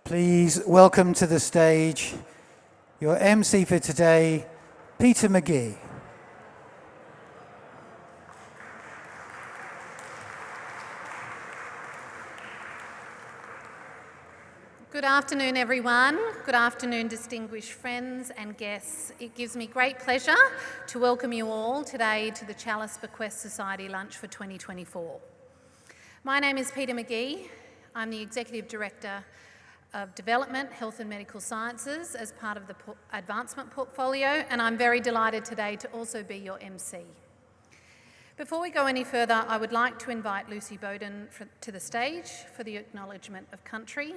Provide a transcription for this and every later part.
Please welcome to the stage your MC for today, Peter McGee. Good afternoon, everyone. Good afternoon, distinguished friends and guests. It gives me great pleasure to welcome you all today to the Challis Bequest Society Lunch for 2024. My name is Peter McGee. I'm the Executive Director of Development, Health and Medical Sciences as part of the Advancement Portfolio, and I'm very delighted today to also be your MC. Before we go any further, I would like to invite Lucy Bowden to the stage for the acknowledgement of country.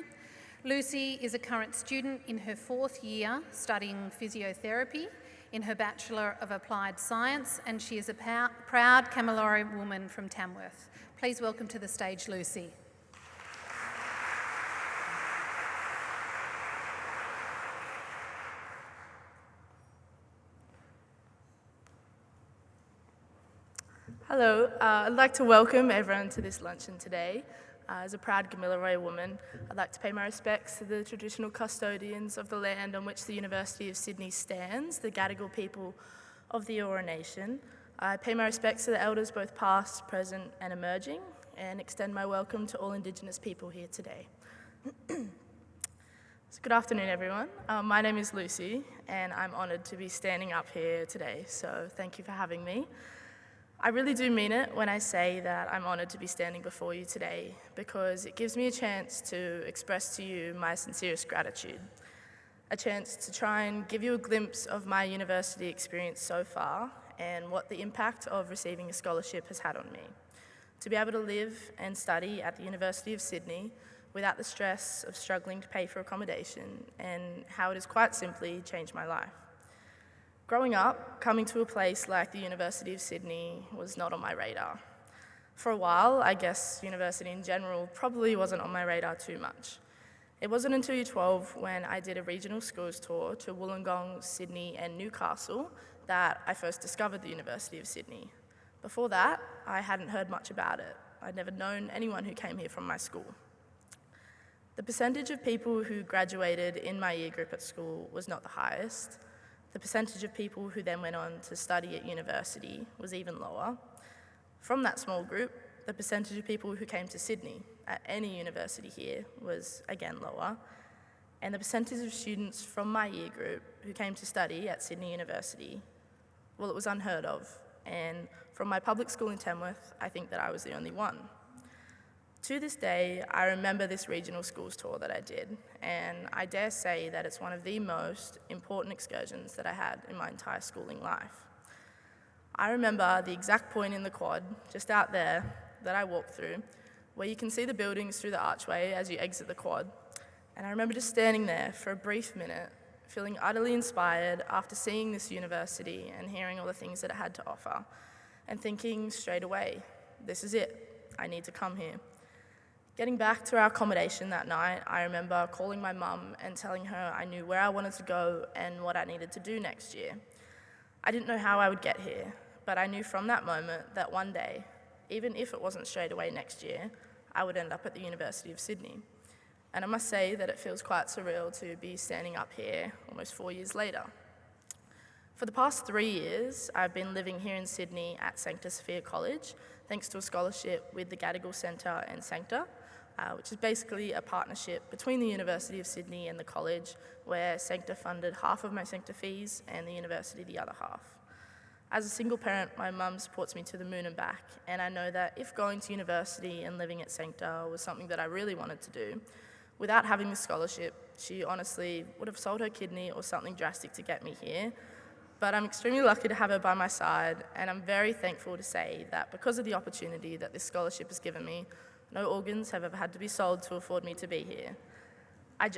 Lucy is a current student in her 4th year studying physiotherapy in her Bachelor of Applied Science, and she is a proud Kamilaroi woman from Tamworth. Please welcome to the stage, Lucy. Hello, I'd like to welcome everyone to this luncheon today. As a proud Kamilaroi woman, I'd like to pay my respects to the traditional custodians of the land on which the University of Sydney stands, the Gadigal people of the Eora Nation. I pay my respects to the elders both past, present and emerging, and extend my welcome to all Indigenous people here today. So good afternoon, everyone. My name is Lucy, and I'm honoured to be standing up here today, so thank you for having me. I really do mean it when I say that I'm honoured to be standing before you today, because it gives me a chance to express to you my sincerest gratitude, a chance to try and give you a glimpse of my university experience so far and what the impact of receiving a scholarship has had on me. To be able to live and study at the University of Sydney without the stress of struggling to pay for accommodation, and how it has quite simply changed my life. Growing up, coming to a place like the University of Sydney was not on my radar. For a while, I guess university in general probably wasn't on my radar too much. It wasn't until year 12 when I did a regional schools tour to Wollongong, Sydney and Newcastle that I first discovered the University of Sydney. Before that, I hadn't heard much about it. I'd never known anyone who came here from my school. The percentage of people who graduated in my year group at school was not the highest. The percentage of people who then went on to study at university was even lower. From that small group, the percentage of people who came to Sydney at any university here was again lower. And the percentage of students from my year group who came to study at Sydney University, well, it was unheard of. And from my public school in Tamworth, I think that I was the only one. To this day, I remember this regional schools tour that I did, and I dare say that it's one of the most important excursions that I had in my entire schooling life. I remember the exact point in the quad, just out there, that I walked through, where you can see the buildings through the archway as you exit the quad. And I remember just standing there for a brief minute, feeling utterly inspired after seeing this university and hearing all the things that it had to offer, and thinking straight away, this is it, I need to come here. Getting back to our accommodation that night, I remember calling my mum and telling her I knew where I wanted to go and what I needed to do next year. I didn't know how I would get here, but I knew from that moment that one day, even if it wasn't straight away next year, I would end up at the University of Sydney. And I must say that it feels quite surreal to be standing up here almost 4 years later. For the past 3 years, I've been living here in Sydney at Sancta Sophia College, thanks to a scholarship with the Gadigal Centre and Sancta, which is basically a partnership between the University of Sydney and the college, where Sancta funded half of my Sancta fees and the university the other half. As a single parent, my mum supports me to the moon and back, and I know that if going to university and living at Sancta was something that I really wanted to do, without having the scholarship, she honestly would have sold her kidney or something drastic to get me here. But I'm extremely lucky to have her by my side, and I'm very thankful to say that because of the opportunity that this scholarship has given me, no organs have ever had to be sold to afford me to be here. I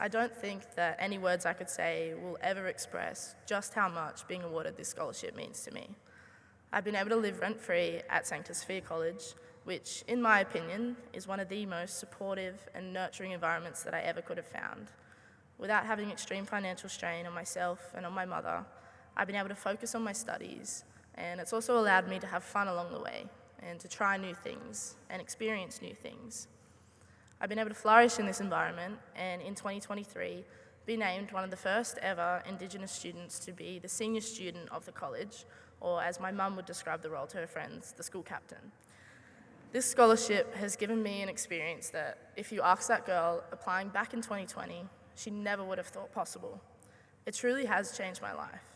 don't think that any words I could say will ever express just how much being awarded this scholarship means to me. I've been able to live rent-free at Sancta Sophia College, which, in my opinion, is one of the most supportive and nurturing environments that I ever could have found. Without having extreme financial strain on myself and on my mother, I've been able to focus on my studies, and it's also allowed me to have fun along the way and to try new things and experience new things. I've been able to flourish in this environment and in 2023 be named one of the first ever Indigenous students to be the senior student of the college, or as my mum would describe the role to her friends, the school captain. This scholarship has given me an experience that if you ask that girl applying back in 2020, she never would have thought possible. It truly has changed my life.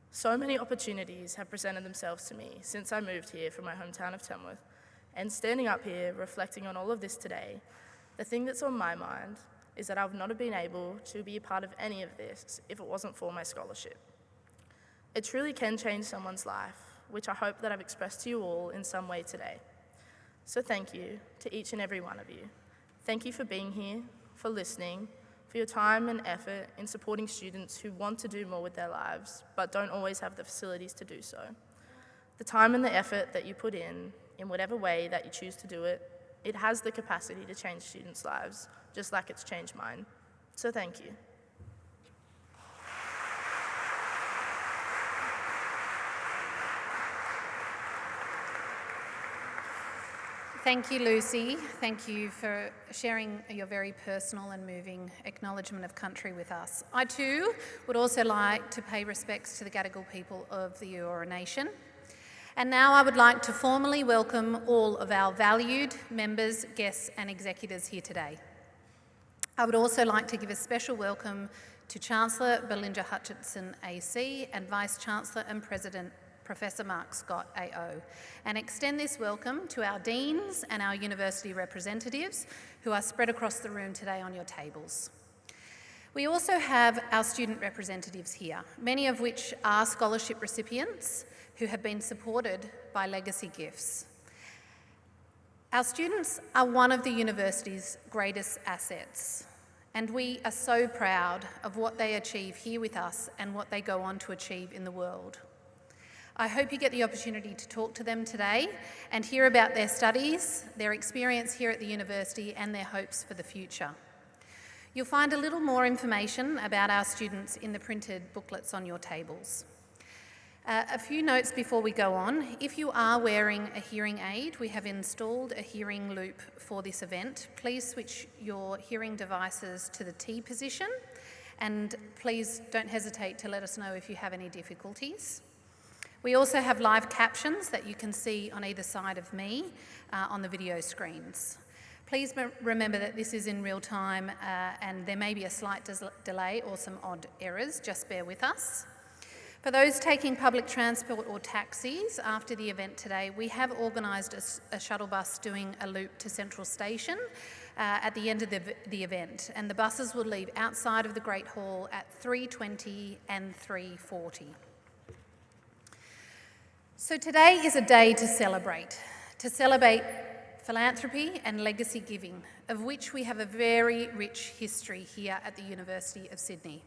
So many opportunities have presented themselves to me since I moved here from my hometown of Tamworth, and standing up here reflecting on all of this today, the thing that's on my mind is that I would not have been able to be a part of any of this if it wasn't for my scholarship. It truly can change someone's life, which I hope that I've expressed to you all in some way today. So thank you to each and every one of you. Thank you for being here, for listening, for your time and effort in supporting students who want to do more with their lives, but don't always have the facilities to do so. The time and the effort that you put in whatever way that you choose to do it, it has the capacity to change students' lives, just like it's changed mine. So thank you. Thank you, Lucy. Thank you for sharing your very personal and moving acknowledgement of country with us. I too would also like to pay respects to the Gadigal people of the Eora Nation. And now I would like to formally welcome all of our valued members, guests and executors here today. I would also like to give a special welcome to Chancellor Belinda Hutchinson AC and Vice-Chancellor and President Professor Mark Scott AO, and extend this welcome to our deans and our university representatives who are spread across the room today on your tables. We also have our student representatives here, many of which are scholarship recipients who have been supported by legacy gifts. Our students are one of the university's greatest assets, and we are so proud of what they achieve here with us and what they go on to achieve in the world. I hope you get the opportunity to talk to them today and hear about their studies, their experience here at the university and their hopes for the future. You'll find a little more information about our students in the printed booklets on your tables. A few notes before we go on. If you are wearing a hearing aid, we have installed a hearing loop for this event. Please switch your hearing devices to the T position, and please don't hesitate to let us know if you have any difficulties. We also have live captions that you can see on either side of me on the video screens. Please remember that this is in real time and there may be a slight delay or some odd errors, just bear with us. For those taking public transport or taxis after the event today, we have organised a shuttle bus doing a loop to Central Station at the end of the event, and the buses will leave outside of the Great Hall at 3:20 and 3:40. So today is a day to celebrate philanthropy and legacy giving, of which we have a very rich history here at the University of Sydney.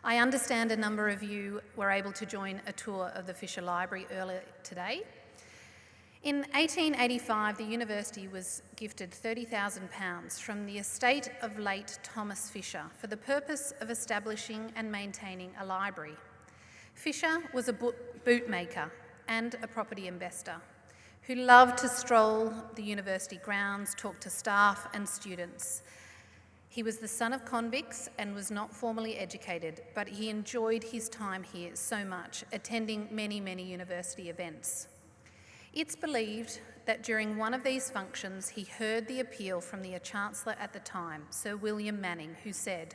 I understand a number of you were able to join a tour of the Fisher Library earlier today. In 1885, the university was gifted £30,000 from the estate of late Thomas Fisher for the purpose of establishing and maintaining a library. Fisher was a bootmaker and a property investor who loved to stroll the university grounds, talk to staff and students. He was the son of convicts and was not formally educated, but he enjoyed his time here so much, attending many, many university events. It's believed that during one of these functions, he heard the appeal from the Chancellor at the time, Sir William Manning, who said,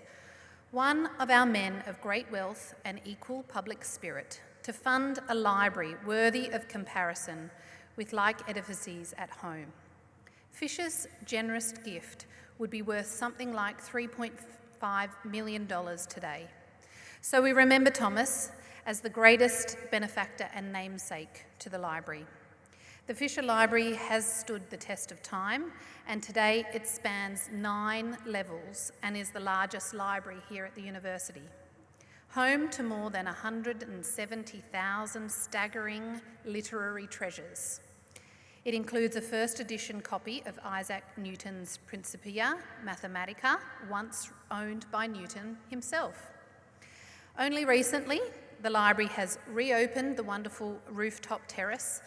"One of our men of great wealth and equal public spirit, to fund a library worthy of comparison with like edifices at home." Fisher's generous gift would be worth something like $3.5 million today. So we remember Thomas as the greatest benefactor and namesake to the library. The Fisher Library has stood the test of time, and today it spans 9 levels and is the largest library here at the university. Home to more than 170,000 staggering literary treasures. It includes a first edition copy of Isaac Newton's Principia Mathematica, once owned by Newton himself. Only recently, the library has reopened the wonderful rooftop terrace,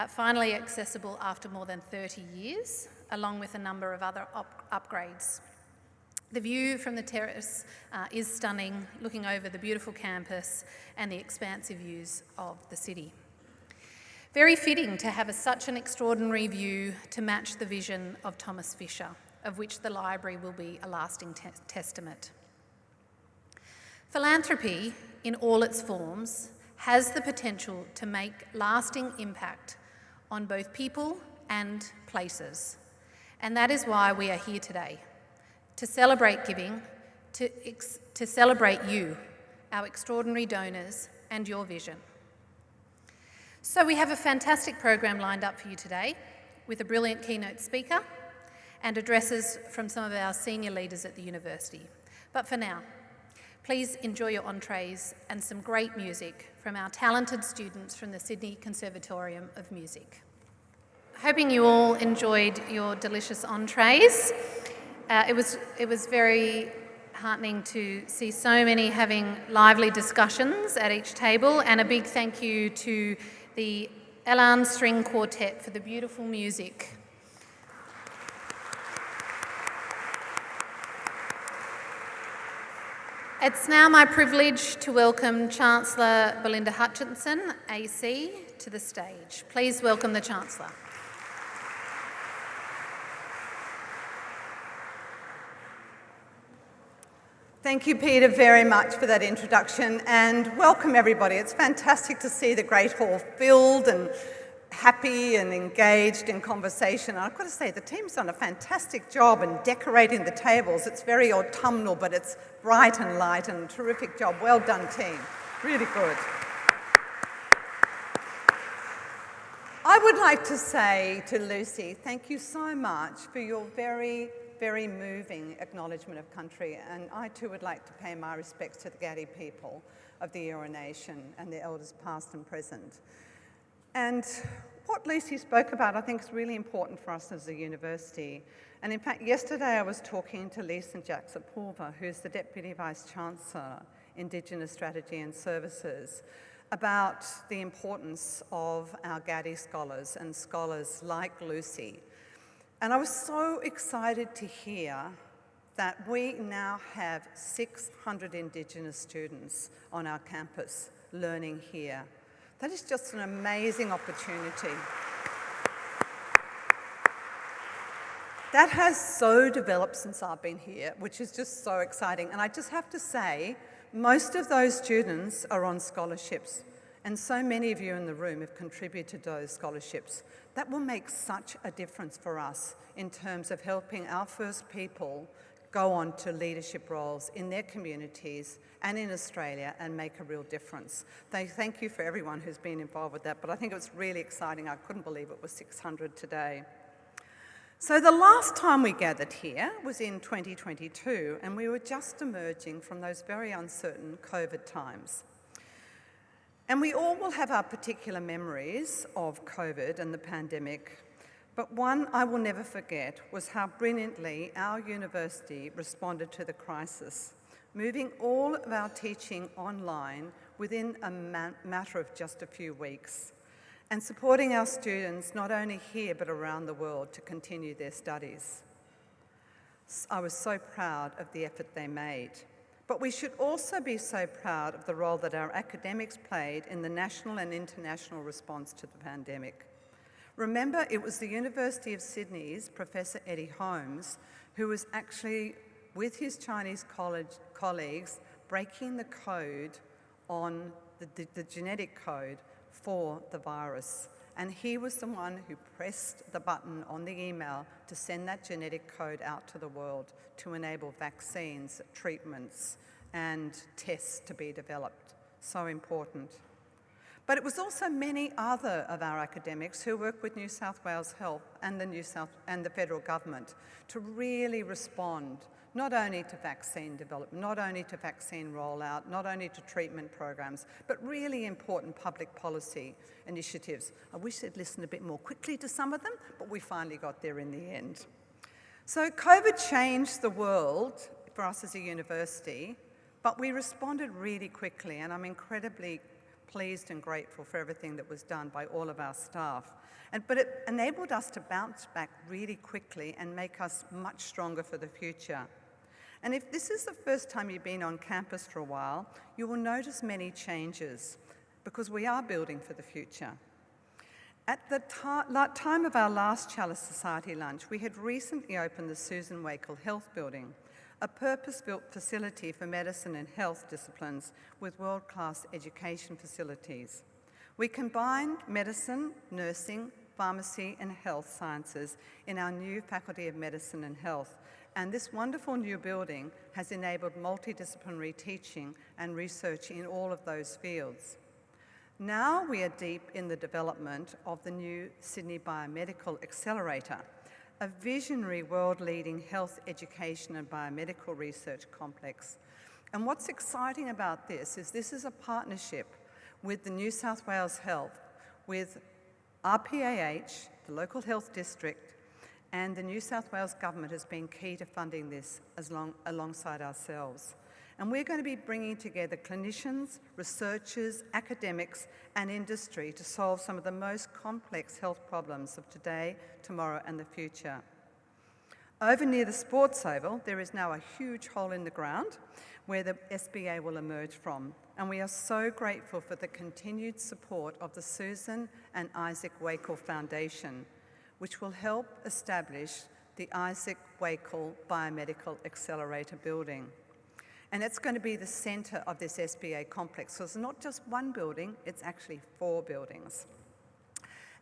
finally accessible after more than 30 years. along with a number of other upgrades. The view from the terrace is stunning, looking over the beautiful campus and the expansive views of the city. Very fitting to have such an extraordinary view to match the vision of Thomas Fisher, of which the library will be a lasting testament. Philanthropy, in all its forms, has the potential to make lasting impact on both people and places. And that is why we are here today, to celebrate giving, to celebrate you, our extraordinary donors, and your vision. So we have a fantastic program lined up for you today, with a brilliant keynote speaker and addresses from some of our senior leaders at the university. But for now, please enjoy your entrees and some great music from our talented students from the Sydney Conservatorium of Music. Hoping you all enjoyed your delicious entrees. It was very heartening to see so many having lively discussions at each table, and a big thank you to the Elan String Quartet for the beautiful music. It's now my privilege to welcome Chancellor Belinda Hutchinson, AC, to the stage. Please welcome the Chancellor. Thank you, Peter, very much for that introduction, and welcome everybody. It's fantastic to see the Great Hall filled and happy and engaged in conversation. And I've got to say, the team's done a fantastic job in decorating the tables. It's very autumnal, but it's bright and light, and a terrific job. Well done, team. Really good. I would like to say to Lucy, thank you so much for your very moving acknowledgement of country, and I too would like to pay my respects to the Gadi people of the Eora Nation and their elders past and present. And what Lucy spoke about I think is really important for us as a university. And in fact, yesterday I was talking to Lisa Jacksapulva, who's the Deputy Vice-Chancellor, Indigenous Strategy and Services, about the importance of our Gadi scholars and scholars like Lucy. And I was so excited to hear that we now have 600 Indigenous students on our campus learning here. That is just an amazing opportunity. That has so developed since I've been here, which is just so exciting. And I just have to say, most of those students are on scholarships, and so many of you in the room have contributed to those scholarships. That will make such a difference for us in terms of helping our First People go on to leadership roles in their communities and in Australia and make a real difference. Thank you for everyone who's been involved with that, but I think it was really exciting. I couldn't believe it was 600 today. So the last time we gathered here was in 2022, and we were just emerging from those very uncertain COVID times. And we all will have our particular memories of COVID and the pandemic, but one I will never forget was how brilliantly our university responded to the crisis, moving all of our teaching online within a matter of just a few weeks, and supporting our students not only here but around the world to continue their studies. I was so proud of the effort they made. But we should also be so proud of the role that our academics played in the national and international response to the pandemic. Remember, it was the University of Sydney's Professor Eddie Holmes who was actually, with his Chinese colleagues, breaking the code on the genetic code for the virus. And he was the one who pressed the button on the email to send that genetic code out to the world to enable vaccines, treatments, and tests to be developed. So important. But it was also many other of our academics who work with New South Wales Health and the federal government to really respond not only to vaccine development, not only to vaccine rollout, not only to treatment programs, but really important public policy initiatives. I wish they'd listened a bit more quickly to some of them, but we finally got there in the end. So COVID changed the world for us as a university, but we responded really quickly, and I'm incredibly pleased and grateful for everything that was done by all of our staff. But it enabled us to bounce back really quickly and make us much stronger for the future. And if this is the first time you've been on campus for a while, you will notice many changes because we are building for the future. At the time of our last Challis Society Lunch, we had recently opened the Susan Wakel Health Building, a purpose-built facility for medicine and health disciplines with world-class education facilities. We combined medicine, nursing, pharmacy and health sciences in our new Faculty of Medicine and Health, and this wonderful new building has enabled multidisciplinary teaching and research in all of those fields. Now we are deep in the development of the new Sydney Biomedical Accelerator, a visionary world-leading health education and biomedical research complex. And what's exciting about this is a partnership with the New South Wales Health, with RPAH, the local health district, and the New South Wales Government has been key to funding this alongside ourselves. And we're going to be bringing together clinicians, researchers, academics, and industry to solve some of the most complex health problems of today, tomorrow, and the future. Over near the Sports Oval, there is now a huge hole in the ground where the SBA will emerge from. And we are so grateful for the continued support of the Susan and Isaac Wakel Foundation, which will help establish the Isaac Wakel Biomedical Accelerator building. And it's going to be the centre of this SBA complex. So it's not just one building, it's actually 4 buildings.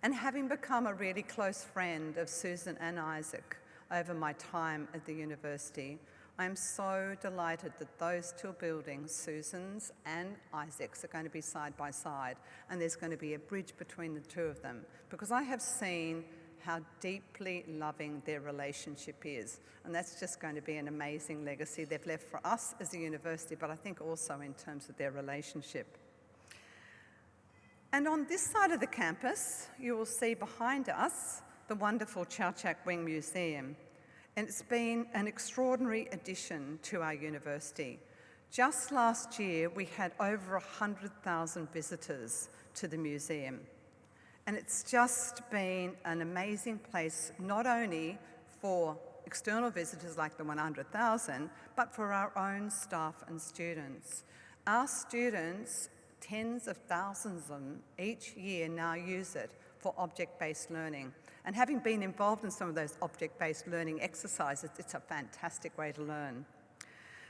And having become a really close friend of Susan and Isaac over my time at the university, I'm so delighted that those 2 buildings, Susan's and Isaac's, are going to be side by side. And there's going to be a bridge between the 2 of them, because I have seen how deeply loving their relationship is. And that's just going to be an amazing legacy they've left for us as a university, but I think also in terms of their relationship. And on this side of the campus, you will see behind us the wonderful Chow Chak Wing Museum. And it's been an extraordinary addition to our university. Just last year, we had over 100,000 visitors to the museum. And it's just been an amazing place, not only for external visitors like the 100,000, but for our own staff and students. Our students, tens of thousands of them each year now use it for object-based learning. And having been involved in some of those object-based learning exercises, it's a fantastic way to learn.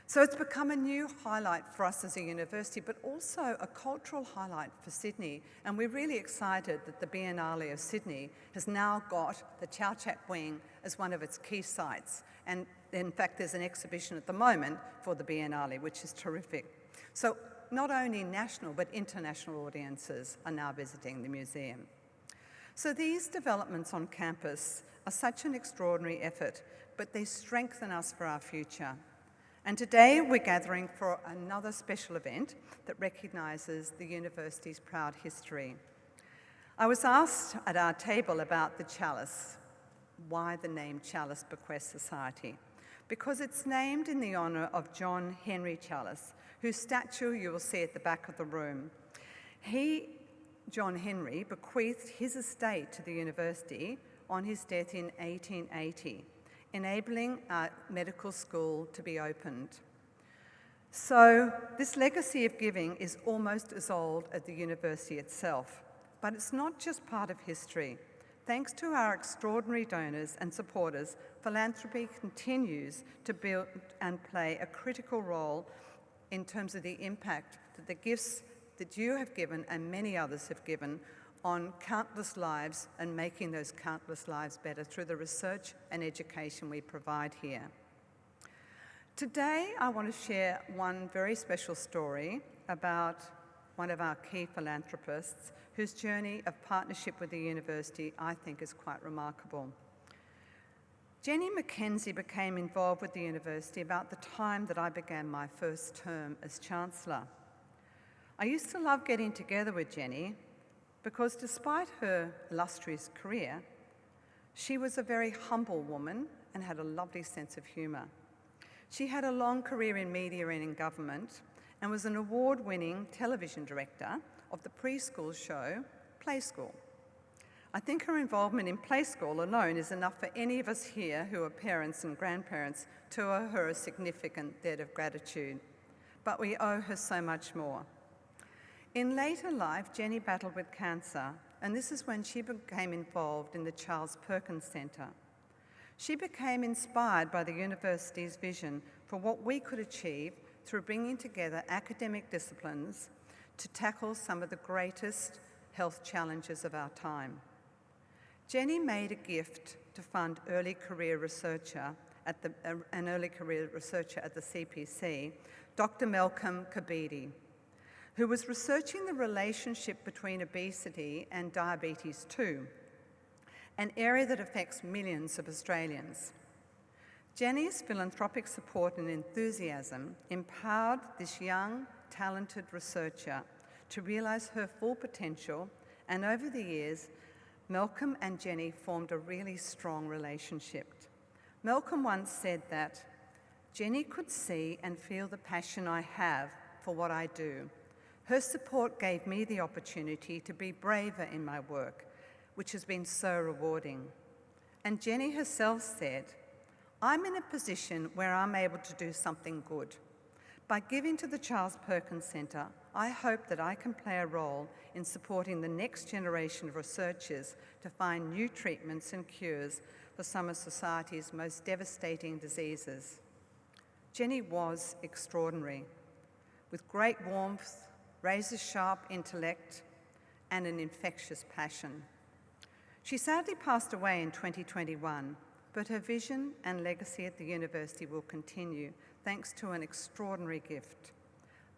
So it's become a new highlight for us as a university, but also a cultural highlight for Sydney. And we're really excited that the Biennale of Sydney has now got the Chow Chak Wing as one of its key sites. And in fact, there's an exhibition at the moment for the Biennale, which is terrific. So not only national, but international audiences are now visiting the museum. So these developments on campus are such an extraordinary effort, but they strengthen us for our future. And today we're gathering for another special event that recognises the university's proud history. I was asked at our table about the chalice. Why the name Challis Bequest Society? Because it's named in the honour of John Henry Challis, whose statue you will see at the back of the room. John Henry, bequeathed his estate to the university on his death in 1880. Enabling our medical school to be opened. So this legacy of giving is almost as old as the university itself, but it's not just part of history. Thanks to our extraordinary donors and supporters, philanthropy continues to build and play a critical role in terms of the impact that the gifts that you have given and many others have given on countless lives and making those countless lives better through the research and education we provide here. Today, I want to share one very special story about one of our key philanthropists whose journey of partnership with the university I think is quite remarkable. Jenny Mackenzie became involved with the university about the time that I began my first term as Chancellor. I used to love getting together with Jenny because despite her illustrious career, she was a very humble woman and had a lovely sense of humour. She had a long career in media and in government and was an award-winning television director of the preschool show, Play School. I think her involvement in Play School alone is enough for any of us here who are parents and grandparents to owe her a significant debt of gratitude. But we owe her so much more. In later life, Jenny battled with cancer, and this is when she became involved in the Charles Perkins Centre. She became inspired by the university's vision for what we could achieve through bringing together academic disciplines to tackle some of the greatest health challenges of our time. Jenny made a gift to fund an early career researcher at the CPC, Dr. Malcolm Kabidi, who was researching the relationship between obesity and diabetes 2, an area that affects millions of Australians. Jenny's philanthropic support and enthusiasm empowered this young, talented researcher to realise her full potential, and over the years, Malcolm and Jenny formed a really strong relationship. Malcolm once said that, "Jenny could see and feel the passion I have for what I do. Her support gave me the opportunity to be braver in my work, which has been so rewarding." And Jenny herself said, "I'm in a position where I'm able to do something good. By giving to the Charles Perkins Centre, I hope that I can play a role in supporting the next generation of researchers to find new treatments and cures for some of society's most devastating diseases." Jenny was extraordinary, with great warmth, razor-sharp intellect, and an infectious passion. She sadly passed away in 2021, but her vision and legacy at the university will continue thanks to an extraordinary gift,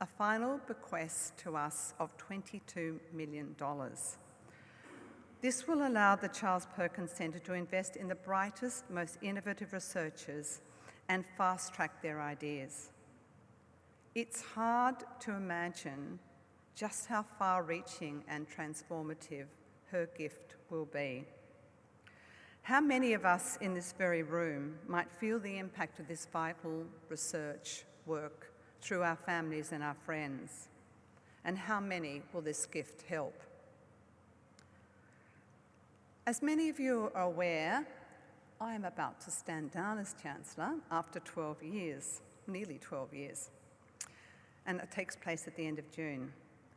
a final bequest to us of $22 million. This will allow the Charles Perkins Centre to invest in the brightest, most innovative researchers and fast-track their ideas. It's hard to imagine just how far-reaching and transformative her gift will be. How many of us in this very room might feel the impact of this vital research work through our families and our friends? And how many will this gift help? As many of you are aware, I am about to stand down as Chancellor after 12 years, nearly 12 years. And it takes place at the end of June.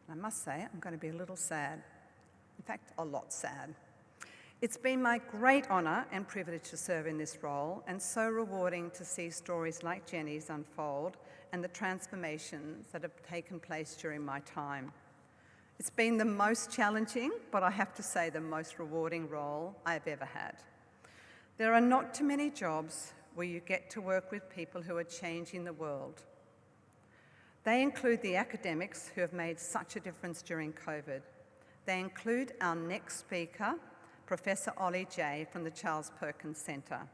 And I must say, I'm going to be a little sad. In fact, a lot sad. It's been my great honour and privilege to serve in this role, and so rewarding to see stories like Jenny's unfold and the transformations that have taken place during my time. It's been the most challenging, but I have to say the most rewarding role I've ever had. There are not too many jobs where you get to work with people who are changing the world. They include the academics who have made such a difference during COVID. They include our next speaker, Professor Ollie Jay from the Charles Perkins Centre.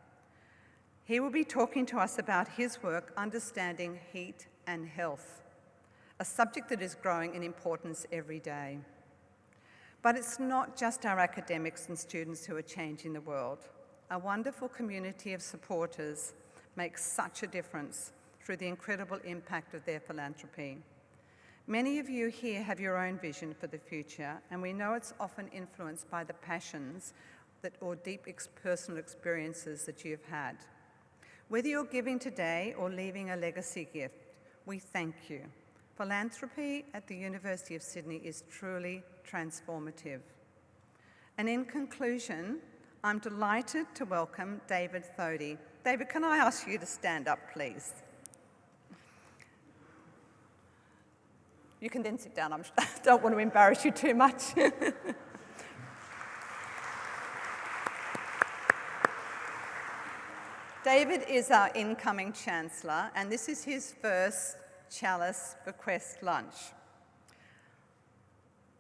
He will be talking to us about his work understanding heat and health, a subject that is growing in importance every day. But it's not just our academics and students who are changing the world. A wonderful community of supporters makes such a difference through the incredible impact of their philanthropy. Many of you here have your own vision for the future, and we know it's often influenced by the passions or deep personal experiences that you've had. Whether you're giving today or leaving a legacy gift, we thank you. Philanthropy at the University of Sydney is truly transformative. And in conclusion, I'm delighted to welcome David Thodey. David, can I ask you to stand up, please? You can then sit down. I don't want to embarrass you too much. David is our incoming Chancellor, and this is his first Challis Bequest Lunch.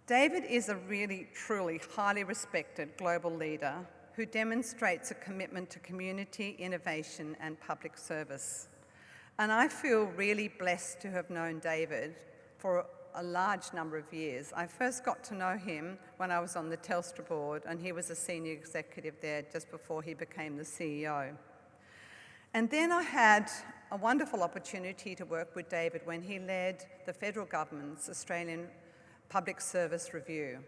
David is a really, truly highly respected global leader who demonstrates a commitment to community, innovation, and public service. And I feel really blessed to have known David for a large number of years. I first got to know him when I was on the Telstra board, and he was a senior executive there just before he became the CEO. And then I had a wonderful opportunity to work with David when he led the federal government's Australian public service review.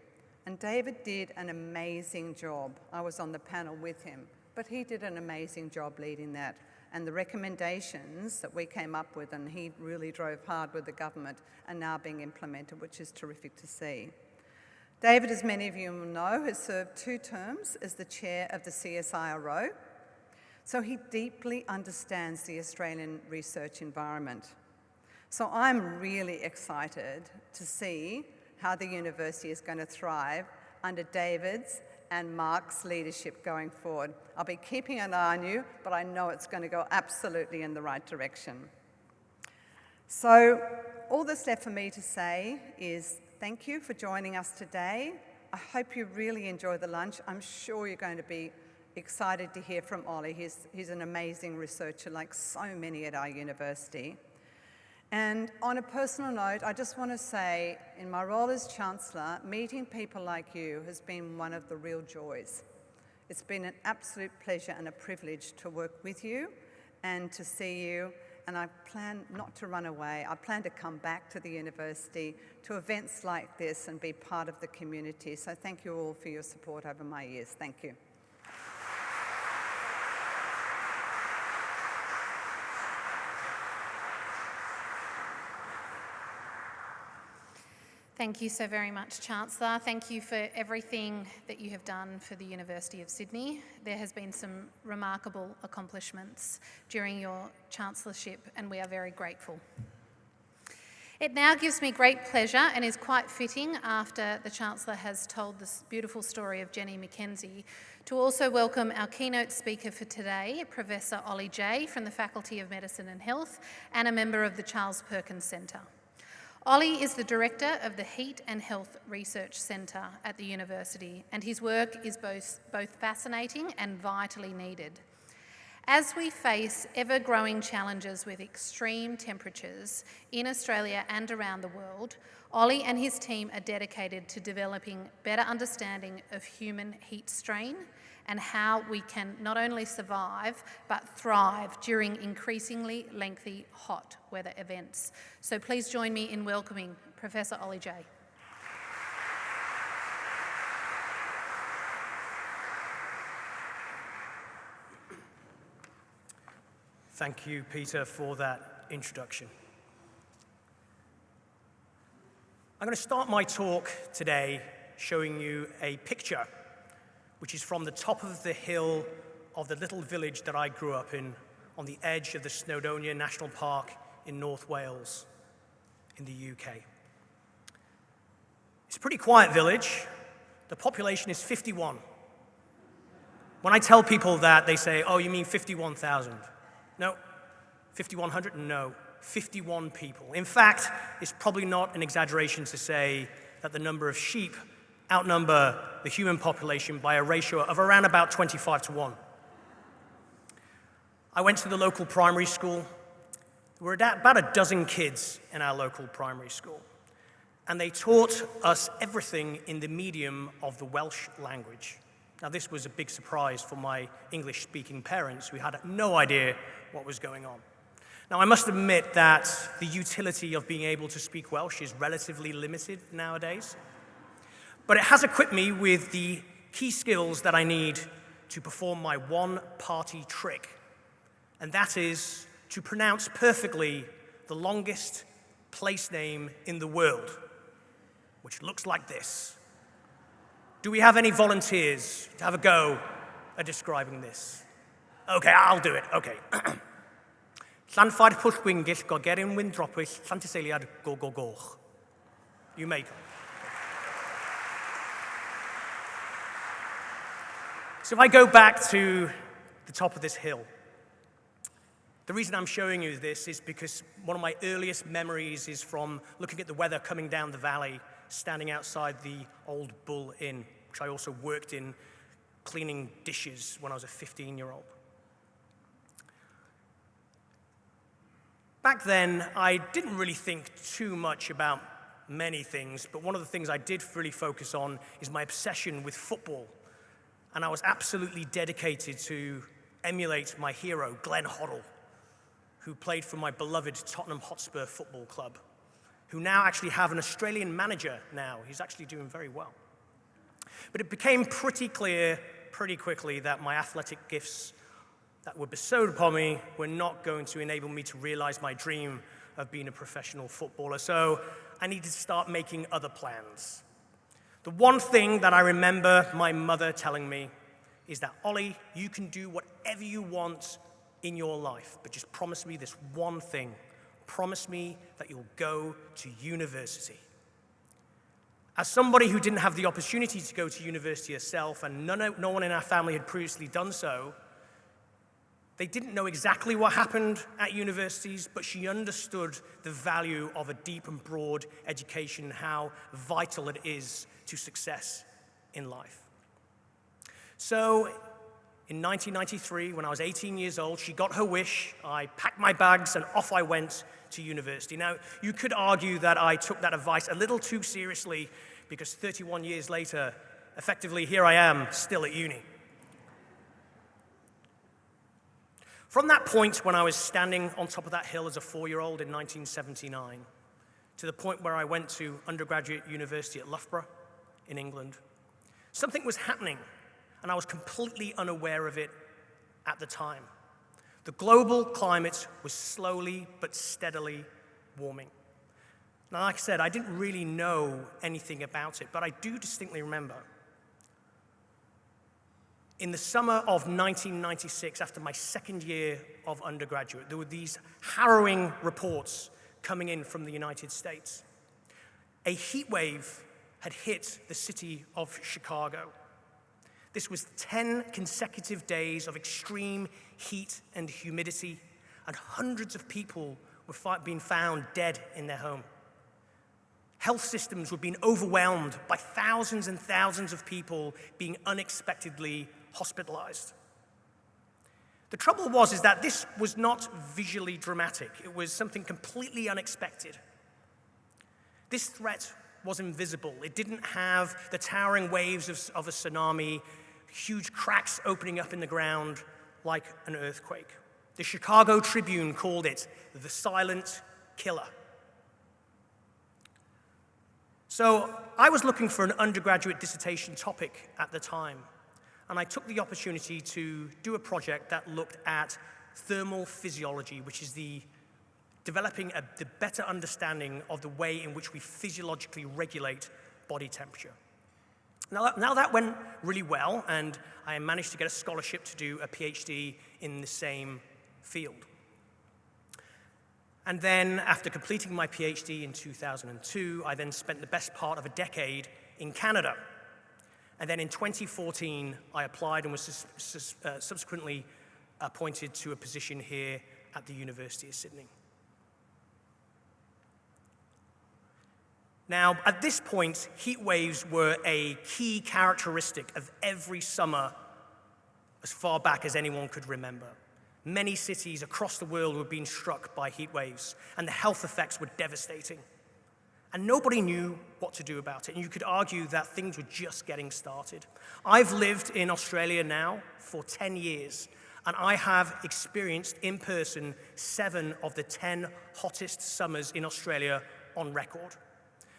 And David did an amazing job. I was on the panel with him, but he did an amazing job leading that. And the recommendations that we came up with, and he really drove hard with the government, are now being implemented, which is terrific to see. David, as many of you will know, has served 2 terms as the chair of the CSIRO, so he deeply understands the Australian research environment. So I'm really excited to see how the university is going to thrive under David's and Mark's leadership going forward. I'll be keeping an eye on you, but I know it's going to go absolutely in the right direction. So all that's left for me to say is thank you for joining us today. I hope you really enjoy the lunch. I'm sure you're going to be excited to hear from Ollie. He's an amazing researcher, like so many at our university. And on a personal note, I just want to say, in my role as Chancellor, meeting people like you has been one of the real joys. It's been an absolute pleasure and a privilege to work with you and to see you, and I plan not to run away. I plan to come back to the university, to events like this, and be part of the community. So thank you all for your support over my years. Thank you. Thank you so very much, Chancellor. Thank you for everything that you have done for the University of Sydney. There has been some remarkable accomplishments during your chancellorship, and we are very grateful. It now gives me great pleasure and is quite fitting, after the Chancellor has told this beautiful story of Jenny Mackenzie, to also welcome our keynote speaker for today, Professor Ollie Jay from the Faculty of Medicine and Health and a member of the Charles Perkins Centre. Ollie is the Director of the Heat and Health Research Centre at the university, and his work is both fascinating and vitally needed. As we face ever-growing challenges with extreme temperatures in Australia and around the world, Ollie and his team are dedicated to developing better understanding of human heat strain and how we can not only survive but thrive during increasingly lengthy hot weather events. So please join me in welcoming Professor Ollie Jay. Thank you, Peter, for that introduction. I'm going to start my talk today showing you a picture which is from the top of the hill of the little village that I grew up in, on the edge of the Snowdonia National Park in North Wales in the UK. It's a pretty quiet village. The population is 51. When I tell people that, they say, oh, you mean 51,000? No. 5,100? No. 51 people. In fact, it's probably not an exaggeration to say that the number of sheep outnumber the human population by a ratio of around about 25 to 1. I went to the local primary school. There were about a dozen kids in our local primary school, and they taught us everything in the medium of the Welsh language. Now, this was a big surprise for my English-speaking parents, who had no idea what was going on. Now, I must admit that the utility of being able to speak Welsh is relatively limited nowadays, but it has equipped me with the key skills that I need to perform my one-party trick, and that is to pronounce perfectly the longest place name in the world, which looks like this. Do we have any volunteers to have a go at describing this? Okay, I'll do it. Okay. Llanfair Pwllgwyngyll Gogerin Windropwll Llantyseiliad Goch. You may come. So if I go back to the top of this hill, the reason I'm showing you this is because one of my earliest memories is from looking at the weather coming down the valley, standing outside the Old Bull Inn, which I also worked in, cleaning dishes when I was a 15-year-old. Back then, I didn't really think too much about many things, but one of the things I did really focus on is my obsession with football. And I was absolutely dedicated to emulate my hero, Glenn Hoddle, who played for my beloved Tottenham Hotspur Football Club. who now actually have an Australian manager now. He's actually doing very well. But it became pretty clear pretty quickly that my athletic gifts that were bestowed upon me were not going to enable me to realize my dream of being a professional footballer. So I needed to start making other plans. The one thing that I remember my mother telling me is that, Ollie, you can do whatever you want in your life, but just promise me this one thing. Promise me that you'll go to university. As somebody who didn't have the opportunity to go to university herself, and no one in our family had previously done so, they didn't know exactly what happened at universities, but she understood the value of a deep and broad education and how vital it is to success in life. So in 1993, when I was 18 years old, she got her wish. I packed my bags and off I went to university. Now, you could argue that I took that advice a little too seriously because 31 years later, effectively, here I am, still at uni. From that point when I was standing on top of that hill as a 4-year-old in 1979, to the point where I went to undergraduate university at Loughborough in England, something was happening, and I was completely unaware of it at the time. The global climate was slowly but steadily warming. Now, like I said, I didn't really know anything about it, but I do distinctly remember in the summer of 1996, after my second year of undergraduate, there were these harrowing reports coming in from the United States. A heat wave had hit the city of Chicago. This was 10 consecutive days of extreme heat and humidity, and hundreds of people were being found dead in their home. Health systems were being overwhelmed by thousands and thousands of people being unexpectedly hospitalized. The trouble is that this was not visually dramatic. It was something completely unexpected. This threat was invisible. It didn't have the towering waves of a tsunami, huge cracks opening up in the ground like an earthquake. The Chicago Tribune called it the silent killer. So I was looking for an undergraduate dissertation topic at the time, and I took the opportunity to do a project that looked at thermal physiology, which is developing the better understanding of the way in which we physiologically regulate body temperature. Now that went really well, and I managed to get a scholarship to do a PhD in the same field. And then, after completing my PhD in 2002, I then spent the best part of a decade in Canada. And then in 2014, I applied and was subsequently appointed to a position here at the University of Sydney. Now, at this point, heat waves were a key characteristic of every summer as far back as anyone could remember. Many cities across the world were being struck by heat waves, and the health effects were devastating. And nobody knew what to do about it, and you could argue that things were just getting started. I've lived in Australia now for 10 years, and I have experienced in person 7 of the 10 hottest summers in Australia on record.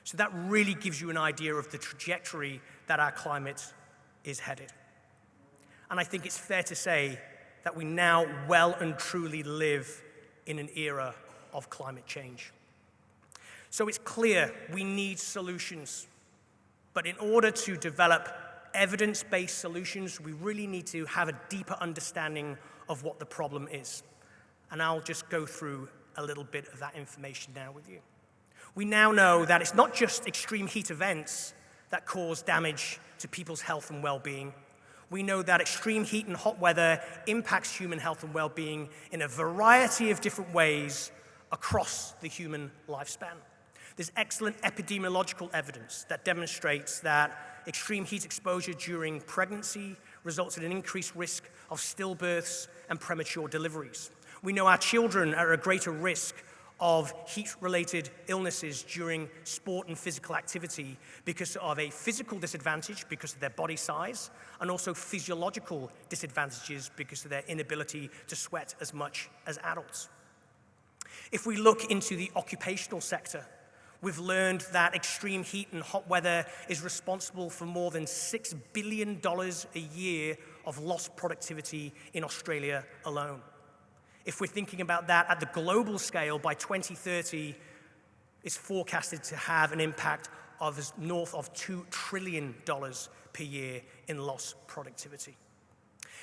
So that really gives you an idea of the trajectory that our climate is headed. And I think it's fair to say that we now well and truly live in an era of climate change. So it's clear we need solutions, but in order to develop evidence-based solutions, we really need to have a deeper understanding of what the problem is. And I'll just go through a little bit of that information now with you. We now know that it's not just extreme heat events that cause damage to people's health and well-being. We know that extreme heat and hot weather impacts human health and well-being in a variety of different ways across the human lifespan. There's excellent epidemiological evidence that demonstrates that extreme heat exposure during pregnancy results in an increased risk of stillbirths and premature deliveries. We know our children are at a greater risk of heat-related illnesses during sport and physical activity because of a physical disadvantage because of their body size, and also physiological disadvantages because of their inability to sweat as much as adults. If we look into the occupational sector, We've learned that extreme heat and hot weather is responsible for more than $6 billion a year of lost productivity in Australia alone. If we're thinking about that at the global scale, by 2030, it's forecasted to have an impact of north of $2 trillion per year in lost productivity.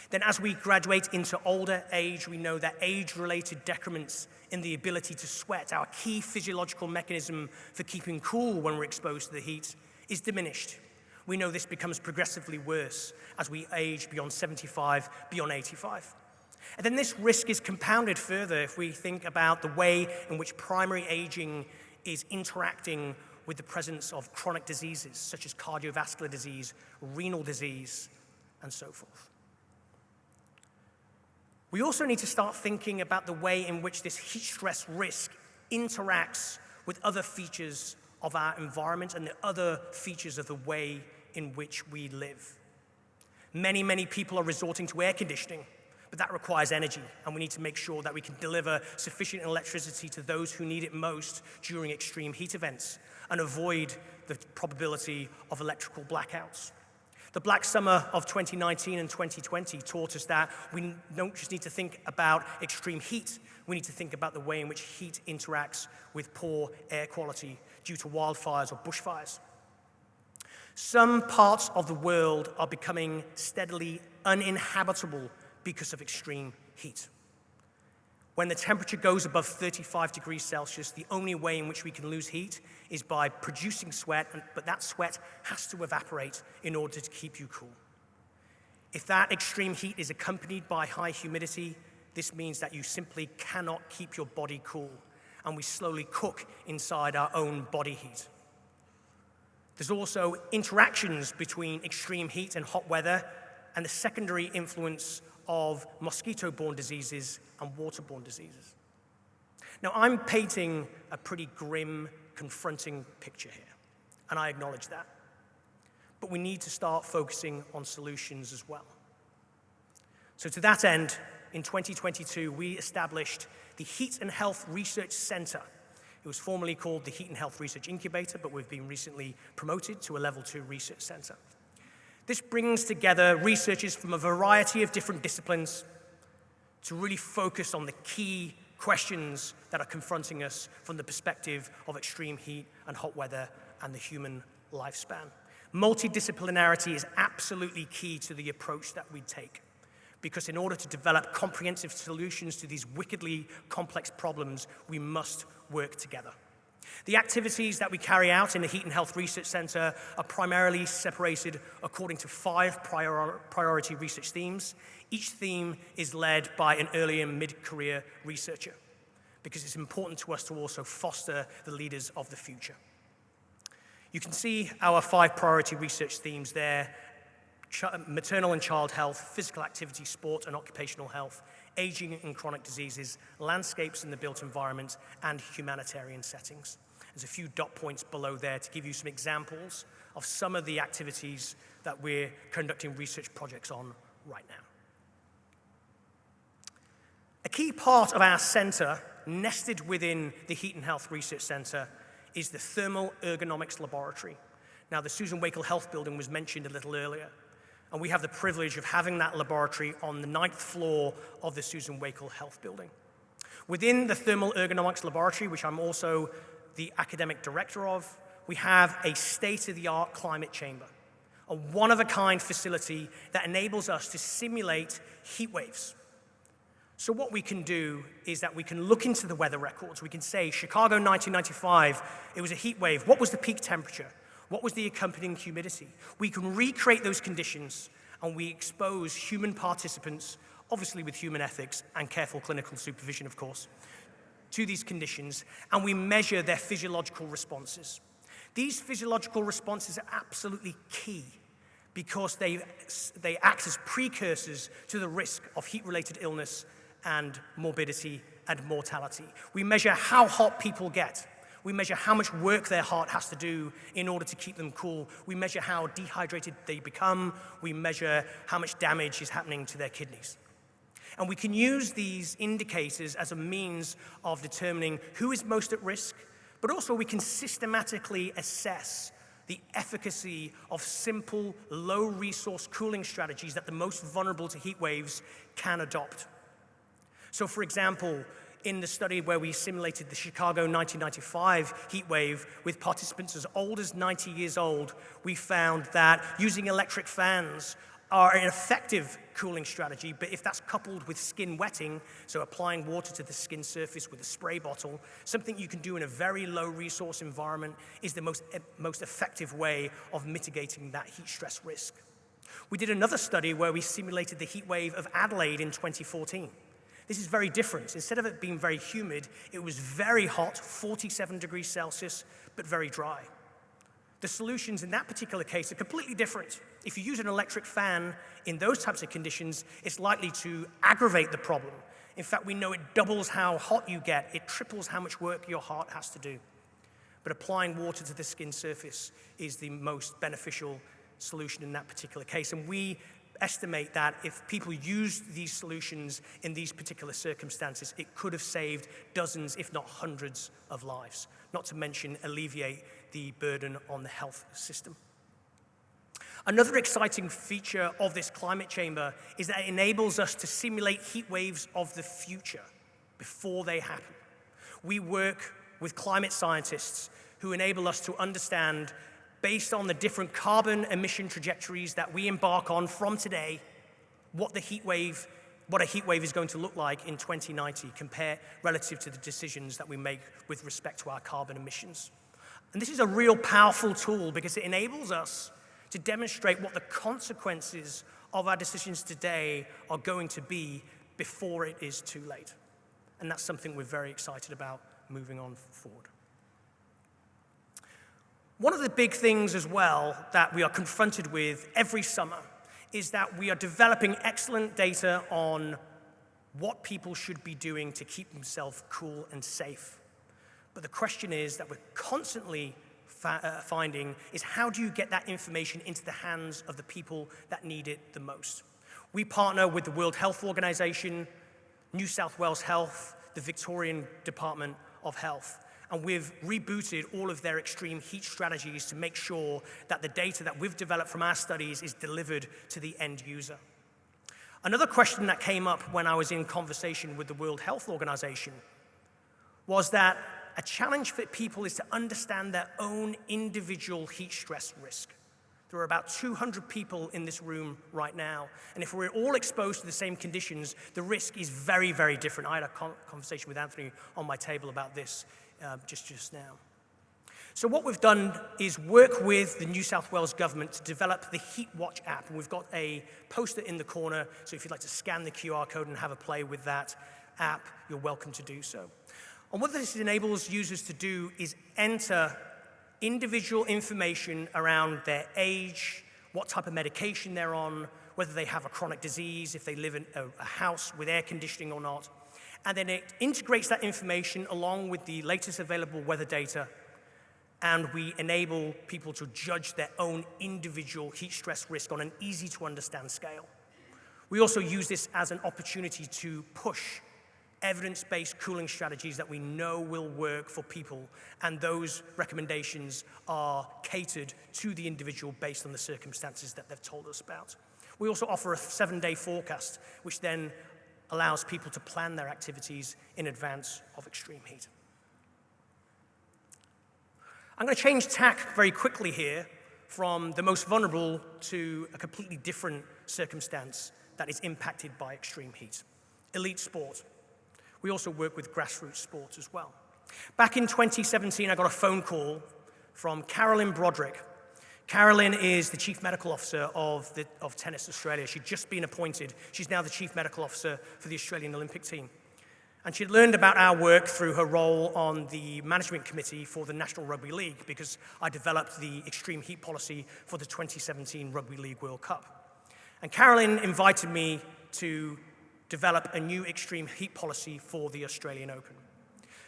Then as we graduate into older age, we know that age-related decrements in the ability to sweat, our key physiological mechanism for keeping cool when we're exposed to the heat, is diminished. We know this becomes progressively worse as we age beyond 75, beyond 85. And then this risk is compounded further if we think about the way in which primary aging is interacting with the presence of chronic diseases such as cardiovascular disease, renal disease, and so forth. We also need to start thinking about the way in which this heat stress risk interacts with other features of our environment and the other features of the way in which we live. Many people are resorting to air conditioning, but that requires energy, and we need to make sure that we can deliver sufficient electricity to those who need it most during extreme heat events and avoid the probability of electrical blackouts. The Black Summer of 2019 and 2020 taught us that we don't just need to think about extreme heat, we need to think about the way in which heat interacts with poor air quality due to wildfires or bushfires. Some parts of the world are becoming steadily uninhabitable because of extreme heat. When the temperature goes above 35 degrees Celsius, the only way in which we can lose heat is by producing sweat, but that sweat has to evaporate in order to keep you cool. If that extreme heat is accompanied by high humidity, this means that you simply cannot keep your body cool, and we slowly cook inside our own body heat. There's also interactions between extreme heat and hot weather and the secondary influence of mosquito-borne diseases and waterborne diseases. Now, I'm painting a pretty grim, confronting picture here, and I acknowledge that. But we need to start focusing on solutions as well. So to that end, in 2022, we established the Heat and Health Research Centre. It was formerly called the Heat and Health Research Incubator, but we've been recently promoted to a Level 2 research centre. This brings together researchers from a variety of different disciplines to really focus on the key questions that are confronting us from the perspective of extreme heat and hot weather and the human lifespan. Multidisciplinarity is absolutely key to the approach that we take, because in order to develop comprehensive solutions to these wickedly complex problems, we must work together. The activities that we carry out in the Heat and Health Research Centre are primarily separated according to 5 priority research themes. Each theme is led by an early and mid-career researcher, because it's important to us to also foster the leaders of the future. You can see our 5 priority research themes there: maternal and child health, physical activity, sport and occupational health, aging and chronic diseases, landscapes in the built environment, and humanitarian settings. There's a few dot points below there to give you some examples of some of the activities that we're conducting research projects on right now. A key part of our centre, nested within the Heat and Health Research Centre, is the Thermal Ergonomics Laboratory. Now, the Susan Wakel Health Building was mentioned a little earlier, and we have the privilege of having that laboratory on the 9th floor of the Susan Wakel Health Building. Within the Thermal Ergonomics Laboratory, which I'm also the academic director of, we have a state-of-the-art climate chamber, a one-of-a-kind facility that enables us to simulate heat waves. So what we can do is that we can look into the weather records. We can say, Chicago 1995, it was a heat wave. What was the peak temperature? What was the accompanying humidity? We can recreate those conditions, and we expose human participants, obviously with human ethics and careful clinical supervision, of course, to these conditions, and we measure their physiological responses. These physiological responses are absolutely key because they act as precursors to the risk of heat-related illness and morbidity and mortality. We measure how hot people get. We measure how much work their heart has to do in order to keep them cool. We measure how dehydrated they become. We measure how much damage is happening to their kidneys. And we can use these indicators as a means of determining who is most at risk, but also we can systematically assess the efficacy of simple, low-resource cooling strategies that the most vulnerable to heat waves can adopt. So for example, in the study where we simulated the Chicago 1995 heat wave with participants as old as 90 years old, we found that using electric fans are an effective cooling strategy, but if that's coupled with skin wetting, so applying water to the skin surface with a spray bottle, something you can do in a very low resource environment is the most effective way of mitigating that heat stress risk. We did another study where we simulated the heat wave of Adelaide in 2014. This is very different. Instead of it being very humid, it was very hot, 47 degrees Celsius, but very dry. The solutions in that particular case are completely different. If you use an electric fan in those types of conditions, it's likely to aggravate the problem. In fact, we know it doubles how hot you get. It triples how much work your heart has to do. But applying water to the skin surface is the most beneficial solution in that particular case. And we estimate that if people used these solutions in these particular circumstances, it could have saved dozens, if not hundreds, of lives, not to mention alleviate the burden on the health system. Another exciting feature of this climate chamber is that it enables us to simulate heat waves of the future before they happen. We work with climate scientists who enable us to understand, based on the different carbon emission trajectories that we embark on from today, what a heat wave is going to look like in 2090 relative to the decisions that we make with respect to our carbon emissions. And this is a real powerful tool because it enables us to demonstrate what the consequences of our decisions today are going to be before it is too late. And that's something we're very excited about moving on forward. One of the big things as well that we are confronted with every summer is that we are developing excellent data on what people should be doing to keep themselves cool and safe. But the question is that we're constantly finding is how do you get that information into the hands of the people that need it the most? We partner with the World Health Organization, New South Wales Health, the Victorian Department of Health. And we've rebooted all of their extreme heat strategies to make sure that the data that we've developed from our studies is delivered to the end user. Another question that came up when I was in conversation with the World Health Organization was that a challenge for people is to understand their own individual heat stress risk. There are about 200 people in this room right now, and if we're all exposed to the same conditions, the risk is very, very different. I had a conversation with Anthony on my table about this just now. So what we've done is work with the New South Wales government to develop the Heat Watch app, and we've got a poster in the corner, so if you'd like to scan the QR code and have a play with that app, you're welcome to do so. And what this enables users to do is enter individual information around their age, what type of medication they're on, whether they have a chronic disease, if they live in a house with air conditioning or not. And then it integrates that information along with the latest available weather data, and we enable people to judge their own individual heat stress risk on an easy-to-understand scale. We also use this as an opportunity to push evidence-based cooling strategies that we know will work for people, and those recommendations are catered to the individual based on the circumstances that they've told us about. We also offer a 7-day forecast, which then allows people to plan their activities in advance of extreme heat. I'm going to change tack very quickly here from the most vulnerable to a completely different circumstance that is impacted by extreme heat: elite sport. We also work with grassroots sports as well. Back in 2017, I got a phone call from Carolyn Broderick. Carolyn is the Chief Medical Officer of Tennis Australia. She'd just been appointed. She's now the Chief Medical Officer for the Australian Olympic team. And she'd learned about our work through her role on the management committee for the National Rugby League, because I developed the extreme heat policy for the 2017 Rugby League World Cup. And Carolyn invited me to develop a new extreme heat policy for the Australian Open.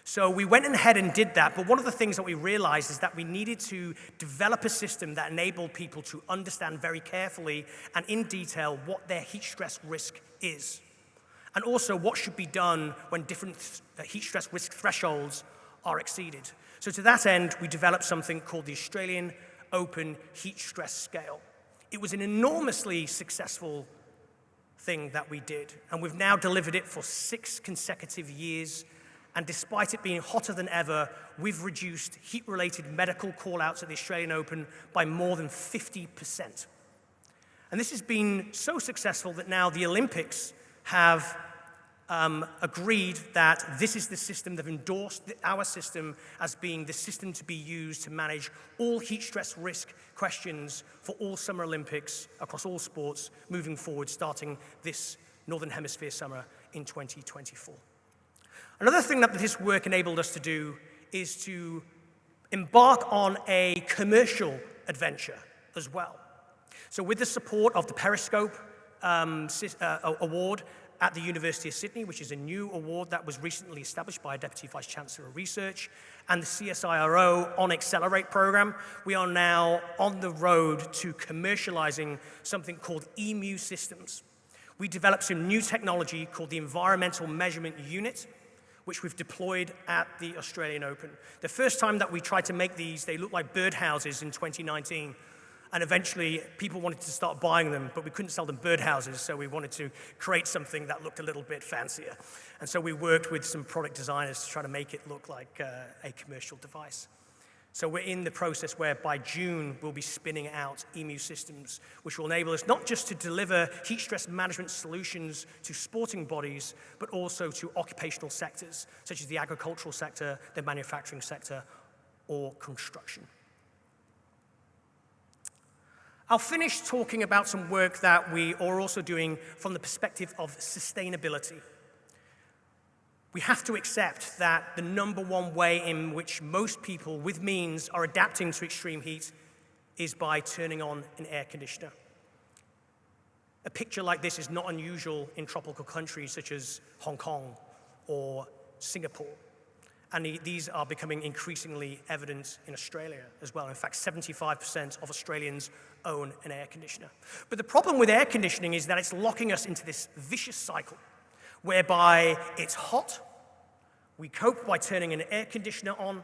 So we went ahead and did that, but one of the things that we realized is that we needed to develop a system that enabled people to understand very carefully and in detail what their heat stress risk is, and also what should be done when different heat stress risk thresholds are exceeded. So to that end, we developed something called the Australian Open Heat Stress Scale. It was an enormously successful thing that we did, and we've now delivered it for 6 consecutive years, and despite it being hotter than ever, we've reduced heat-related medical call-outs at the Australian Open by more than 50%. And this has been so successful that now the Olympics have agreed that this is the system. They've endorsed our system as being the system to be used to manage all heat stress risk questions for all Summer Olympics across all sports moving forward, starting this Northern Hemisphere summer in 2024. Another thing that this work enabled us to do is to embark on a commercial adventure as well. So with the support of the Periscope Award at the University of Sydney, which is a new award that was recently established by a Deputy Vice Chancellor of Research, and the CSIRO on Accelerate program, we are now on the road to commercializing something called EMU systems. We developed some new technology called the Environmental Measurement Unit, which we've deployed at the Australian Open. The first time that we tried to make these, they looked like birdhouses in 2019. And eventually, people wanted to start buying them, but we couldn't sell them birdhouses, so we wanted to create something that looked a little bit fancier. And so we worked with some product designers to try to make it look like a commercial device. So we're in the process where by June, we'll be spinning out EMU systems, which will enable us not just to deliver heat stress management solutions to sporting bodies, but also to occupational sectors, such as the agricultural sector, the manufacturing sector, or construction. I'll finish talking about some work that we are also doing from the perspective of sustainability. We have to accept that the #1 way in which most people with means are adapting to extreme heat is by turning on an air conditioner. A picture like this is not unusual in tropical countries such as Hong Kong or Singapore. And these are becoming increasingly evident in Australia as well. In fact, 75% of Australians own an air conditioner. But the problem with air conditioning is that it's locking us into this vicious cycle whereby it's hot, we cope by turning an air conditioner on,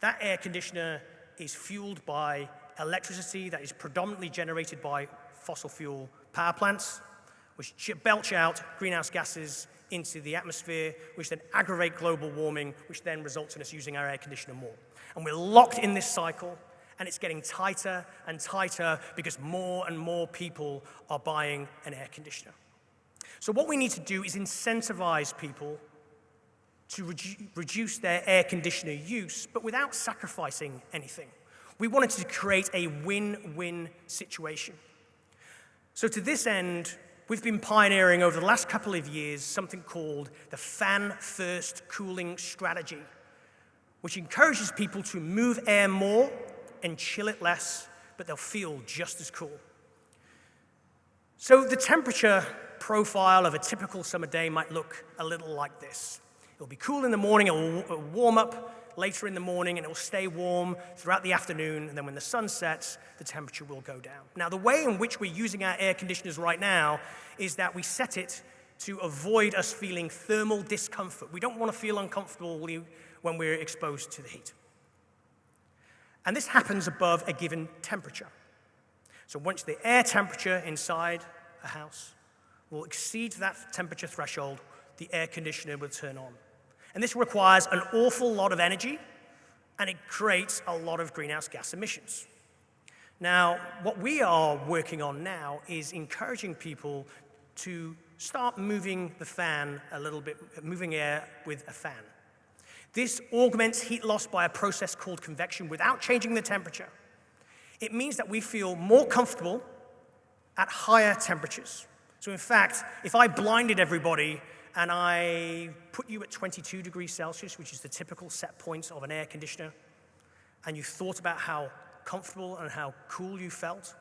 that air conditioner is fueled by electricity that is predominantly generated by fossil fuel power plants, which belch out greenhouse gases into the atmosphere, which then aggravate global warming, which then results in us using our air conditioner more. And we're locked in this cycle, and it's getting tighter and tighter because more and more people are buying an air conditioner. So what we need to do is incentivize people to reduce their air conditioner use, but without sacrificing anything. We wanted to create a win-win situation. So to this end, we've been pioneering over the last couple of years something called the fan-first cooling strategy, which encourages people to move air more and chill it less, but they'll feel just as cool. So the temperature profile of a typical summer day might look a little like this. It'll be cool in the morning, it'll warm up later in the morning, and it will stay warm throughout the afternoon, and then when the sun sets, the temperature will go down. Now, the way in which we're using our air conditioners right now is that we set it to avoid us feeling thermal discomfort. We don't want to feel uncomfortable when we're exposed to the heat. And this happens above a given temperature. So once the air temperature inside a house will exceed that temperature threshold, the air conditioner will turn on. And this requires an awful lot of energy, and it creates a lot of greenhouse gas emissions. Now, what we are working on now is encouraging people to start moving the fan a little bit, moving air with a fan. This augments heat loss by a process called convection without changing the temperature. It means that we feel more comfortable at higher temperatures. So in fact, if I blinded everybody and I put you at 22 degrees Celsius, which is the typical set point of an air conditioner, and you thought about how comfortable and how cool you felt,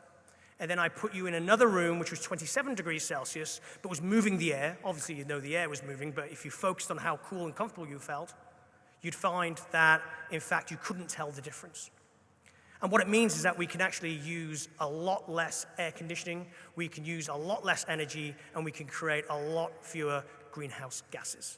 and then I put you in another room, which was 27 degrees Celsius, but was moving the air. Obviously, you know the air was moving, but if you focused on how cool and comfortable you felt, you'd find that, in fact, you couldn't tell the difference. And what it means is that we can actually use a lot less air conditioning, we can use a lot less energy, and we can create a lot fewer greenhouse gases.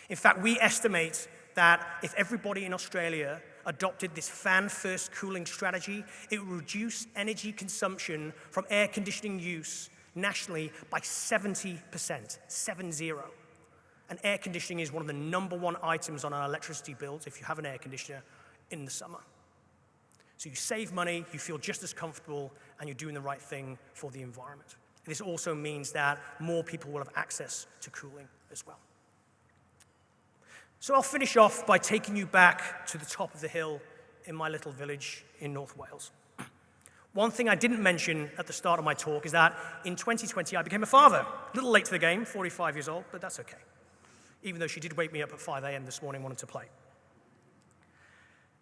In fact, we estimate that if everybody in Australia adopted this fan-first cooling strategy, it would reduce energy consumption from air conditioning use nationally by 70%, 70. And air conditioning is one of the #1 items on our electricity bills if you have an air conditioner in the summer. So you save money, you feel just as comfortable, and you're doing the right thing for the environment. This also means that more people will have access to cooling as well. So I'll finish off by taking you back to the top of the hill in my little village in North Wales. One thing I didn't mention at the start of my talk is that in 2020 I became a father. A little late to the game, 45 years old, but that's okay. Even though she did wake me up at 5 a.m. this morning wanting to play.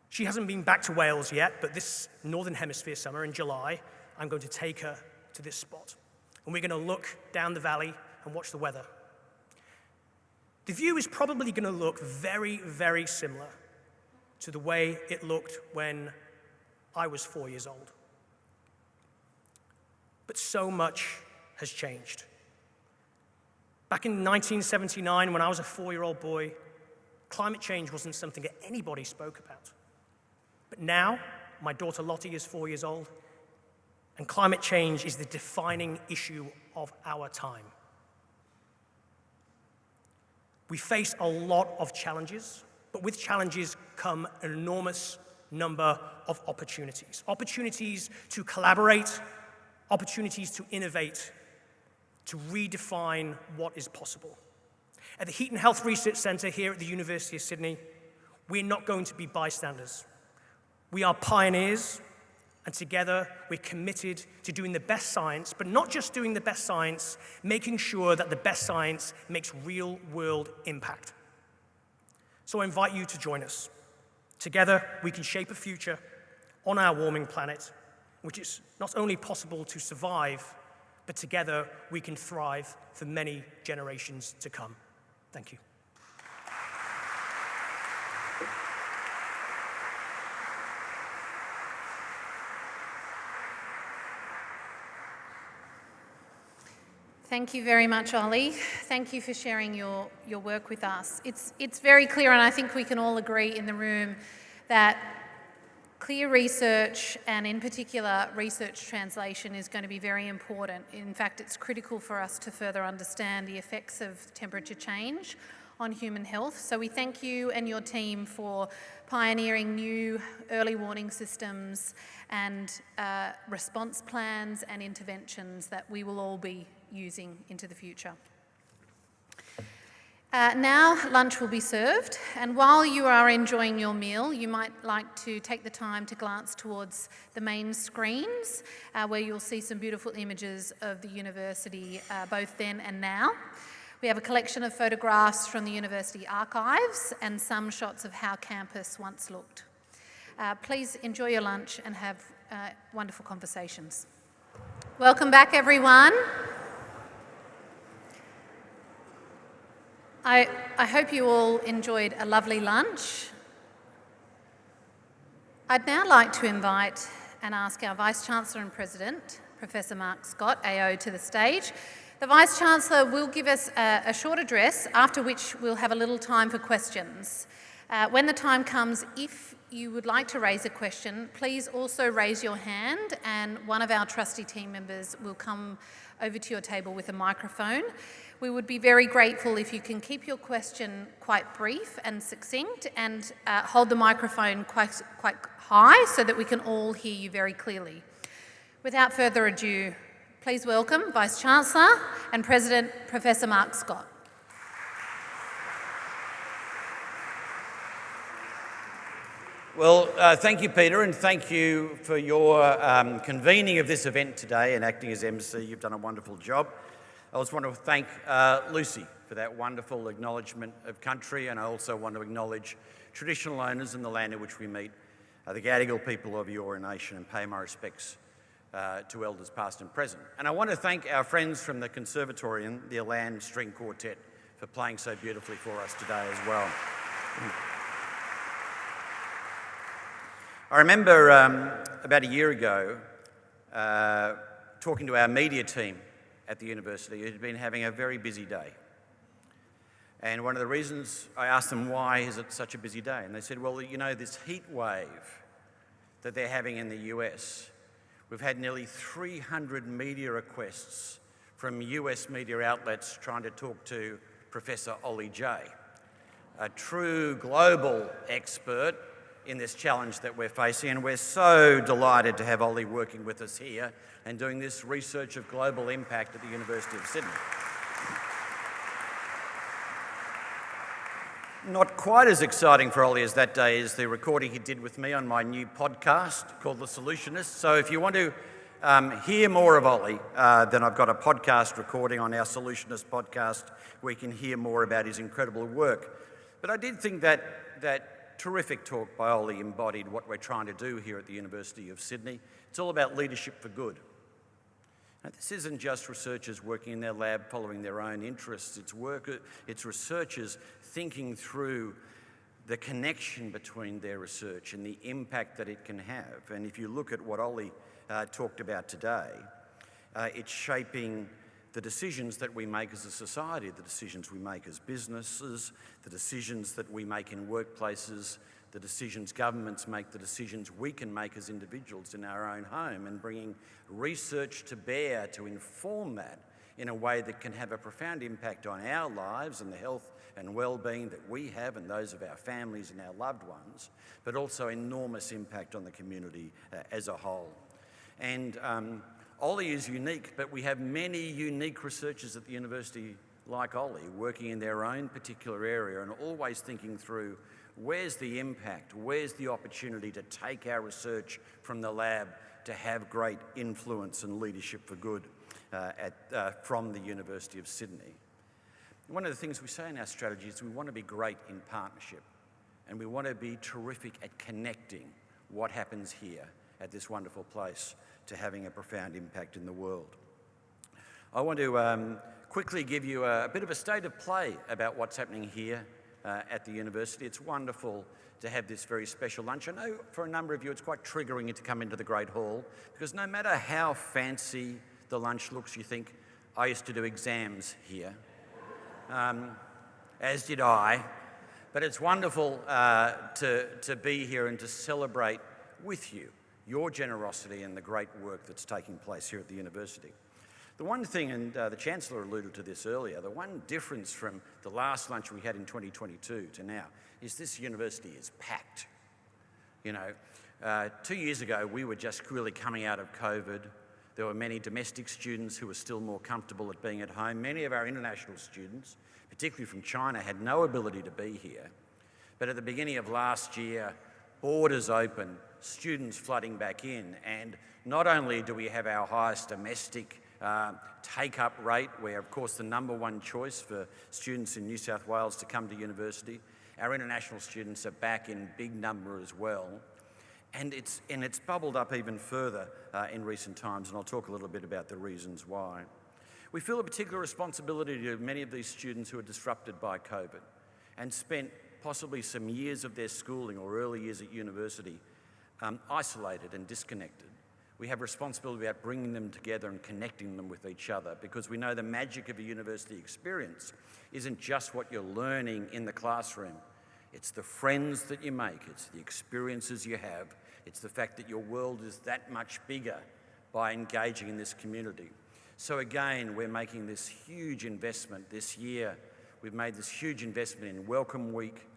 She hasn't been back to Wales yet, but this Northern Hemisphere summer in July, I'm going to take her to this spot. And we're going to look down the valley and watch the weather. The view is probably going to look very, very similar to the way it looked when I was 4 years old. But so much has changed. Back in 1979, when I was a 4-year-old boy, climate change wasn't something that anybody spoke about. But now, my daughter Lottie is 4 years old, and climate change is the defining issue of our time. We face a lot of challenges, but with challenges come an enormous number of opportunities. Opportunities to collaborate, opportunities to innovate, to redefine what is possible. At the Heat and Health Research Centre here at the University of Sydney, we're not going to be bystanders. We are pioneers, and together we're committed to doing the best science, but not just doing the best science, making sure that the best science makes real-world impact. So I invite you to join us. Together, we can shape a future on our warming planet, which is not only possible to survive, but together we can thrive for many generations to come. Thank you. Thank you very much, Ollie. Thank you for sharing your work with us. It's very clear, and I think we can all agree in the room, that clear research, and in particular research translation, is going to be very important. In fact, it's critical for us to further understand the effects of temperature change on human health. So we thank you and your team for pioneering new early warning systems and response plans and interventions that we will all be using into the future. Now lunch will be served, and while you are enjoying your meal, you might like to take the time to glance towards the main screens, where you'll see some beautiful images of the university, both then and now. We have a collection of photographs from the university archives and some shots of how campus once looked. Please enjoy your lunch and have wonderful conversations. Welcome back, everyone. I hope you all enjoyed a lovely lunch. I'd now like to invite and ask our Vice-Chancellor and President, Professor Mark Scott, AO, to the stage. The Vice-Chancellor will give us a short address, after which we'll have a little time for questions. When the time comes, if you would like to raise a question, please also raise your hand, and one of our trustee team members will come over to your table with a microphone. We would be very grateful if you can keep your question quite brief and succinct, and hold the microphone quite high so that we can all hear you very clearly. Without further ado, please welcome Vice-Chancellor and President Professor Mark Scott. Well, thank you, Peter, and thank you for your convening of this event today and acting as MC. You've done a wonderful job. I also want to thank Lucy for that wonderful acknowledgement of country, and I also want to acknowledge traditional owners in the land in which we meet, the Gadigal people of your nation, and pay my respects to elders past and present. And I want to thank our friends from the Conservatorium, the Aland String Quartet, for playing so beautifully for us today as well. I remember about a year ago talking to our media team at the university, who had been having a very busy day. And one of the reasons, I asked them, why is it such a busy day? And they said, well, you know, this heat wave that they're having in the US, we've had nearly 300 media requests from US media outlets trying to talk to Professor Ollie Jay, a true global expert in this challenge that we're facing. And we're so delighted to have Ollie working with us here and doing this research of global impact at the University of Sydney. Not quite as exciting for Ollie as that day is the recording he did with me on my new podcast called The Solutionist. So if you want to hear more of Ollie, then I've got a podcast recording on our Solutionist podcast where you can hear more about his incredible work. But I did think that terrific talk by Ollie embodied what we're trying to do here at the University of Sydney. It's all about leadership for good. Now, this isn't just researchers working in their lab following their own interests. It's researchers thinking through the connection between their research and the impact that it can have. And if you look at what Ollie talked about today, it's shaping the decisions that we make as a society, the decisions we make as businesses, the decisions that we make in workplaces, the decisions governments make, the decisions we can make as individuals in our own home, and bringing research to bear to inform that in a way that can have a profound impact on our lives and the health and well-being that we have and those of our families and our loved ones, but also enormous impact on the community as a whole. And Ollie is unique, but we have many unique researchers at the university like Ollie working in their own particular area and always thinking through where's the impact, where's the opportunity to take our research from the lab to have great influence and leadership for good from the University of Sydney. One of the things we say in our strategy is we want to be great in partnership, and we want to be terrific at connecting what happens here at this wonderful place to having a profound impact in the world. I want to quickly give you a bit of a state of play about what's happening here at the university. It's wonderful to have this very special lunch. I know for a number of you it's quite triggering to come into the Great Hall, because no matter how fancy the lunch looks, you think, I used to do exams here, as did I. But it's wonderful to be here and to celebrate with you your generosity and the great work that's taking place here at the university. The one thing, and the Chancellor alluded to this earlier, the one difference from the last lunch we had in 2022 to now is this university is packed. You know, 2 years ago we were just really coming out of COVID. There were many domestic students who were still more comfortable at being at home. Many of our international students, particularly from China, had no ability to be here. But at the beginning of last year, borders open, students flooding back in, and not only do we have our highest domestic take-up rate, we're of course the #1 choice for students in New South Wales to come to university. Our international students are back in big number as well. And it's bubbled up even further in recent times, and I'll talk a little bit about the reasons why. We feel a particular responsibility to many of these students who are disrupted by COVID and spent possibly some years of their schooling or early years at university isolated and disconnected. We have responsibility about bringing them together and connecting them with each other, because we know the magic of a university experience isn't just what you're learning in the classroom. It's the friends that you make, it's the experiences you have, it's the fact that your world is that much bigger by engaging in this community. So again, we're making this huge investment this year. We've made this huge investment in Welcome Week,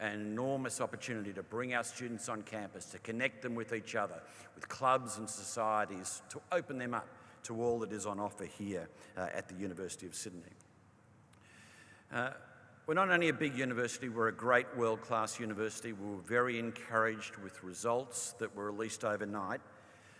an enormous opportunity to bring our students on campus, to connect them with each other, with clubs and societies, to open them up to all that is on offer here at the University of Sydney. We're not only a big university, we're a great world-class university. We were very encouraged with results that were released overnight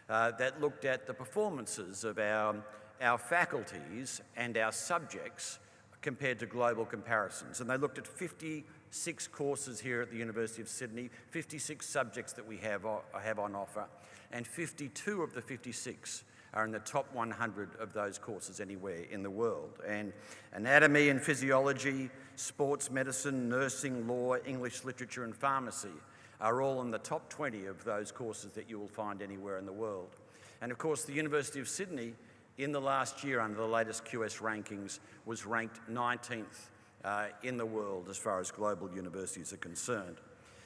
that looked at the performances of our faculties and our subjects compared to global comparisons. And they looked at 56 courses here at the University of Sydney, 56 subjects that we have on offer, and 52 of the 56 are in the top 100 of those courses anywhere in the world. And anatomy and physiology, sports medicine, nursing, law, English literature and pharmacy are all in the top 20 of those courses that you will find anywhere in the world. And of course, the University of Sydney in the last year under the latest QS rankings was ranked 19th in the world as far as global universities are concerned.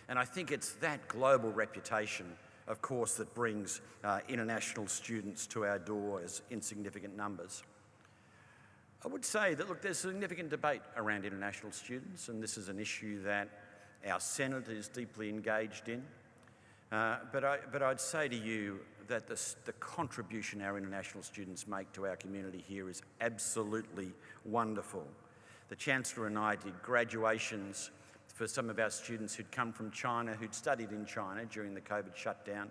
And I think it's that global reputation, of course, that brings international students to our doors in significant numbers. I would say that, look, there's significant debate around international students, and this is an issue that our Senate is deeply engaged in. But I'd say to you that the contribution our international students make to our community here is absolutely wonderful. The Chancellor and I did graduations for some of our students who'd come from China, who'd studied in China during the COVID shutdown.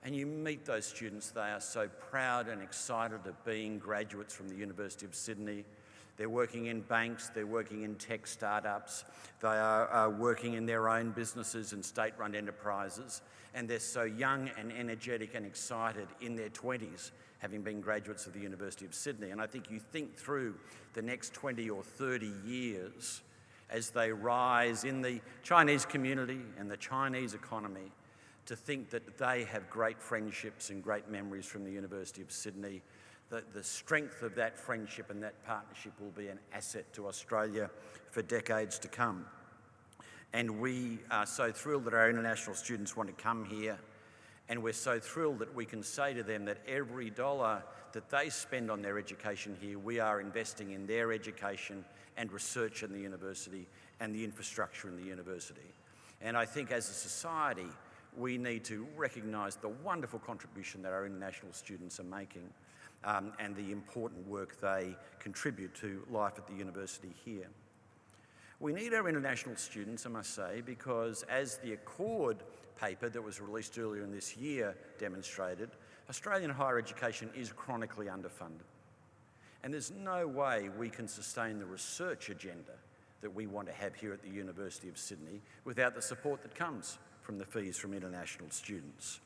And you meet those students, they are so proud and excited of being graduates from the University of Sydney. They're working in banks, they're working in tech startups, they are working in their own businesses and state-run enterprises, and they're so young and energetic and excited in their 20s, having been graduates of the University of Sydney. And I think you think through the next 20 or 30 years as they rise in the Chinese community and the Chinese economy, to think that they have great friendships and great memories from the University of Sydney. The strength of that friendship and that partnership will be an asset to Australia for decades to come. And we are so thrilled that our international students want to come here, and we're so thrilled that we can say to them that every dollar that they spend on their education here, we are investing in their education and research in the university and the infrastructure in the university. And I think as a society, we need to recognise the wonderful contribution that our international students are making and the important work they contribute to life at the university here. We need our international students, I must say, because as the Accord paper that was released earlier in this year demonstrated, Australian higher education is chronically underfunded. And there's no way we can sustain the research agenda that we want to have here at the University of Sydney without the support that comes from the fees from international students.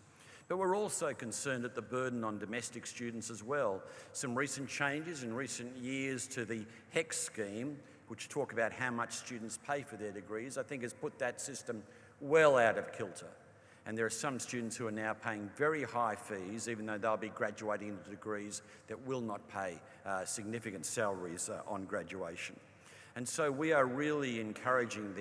But we're also concerned at the burden on domestic students as well. Some recent changes in recent years to the HEC scheme, which talk about how much students pay for their degrees, I think has put that system well out of kilter. And there are some students who are now paying very high fees, even though they'll be graduating into degrees that will not pay significant salaries on graduation. And so we are really encouraging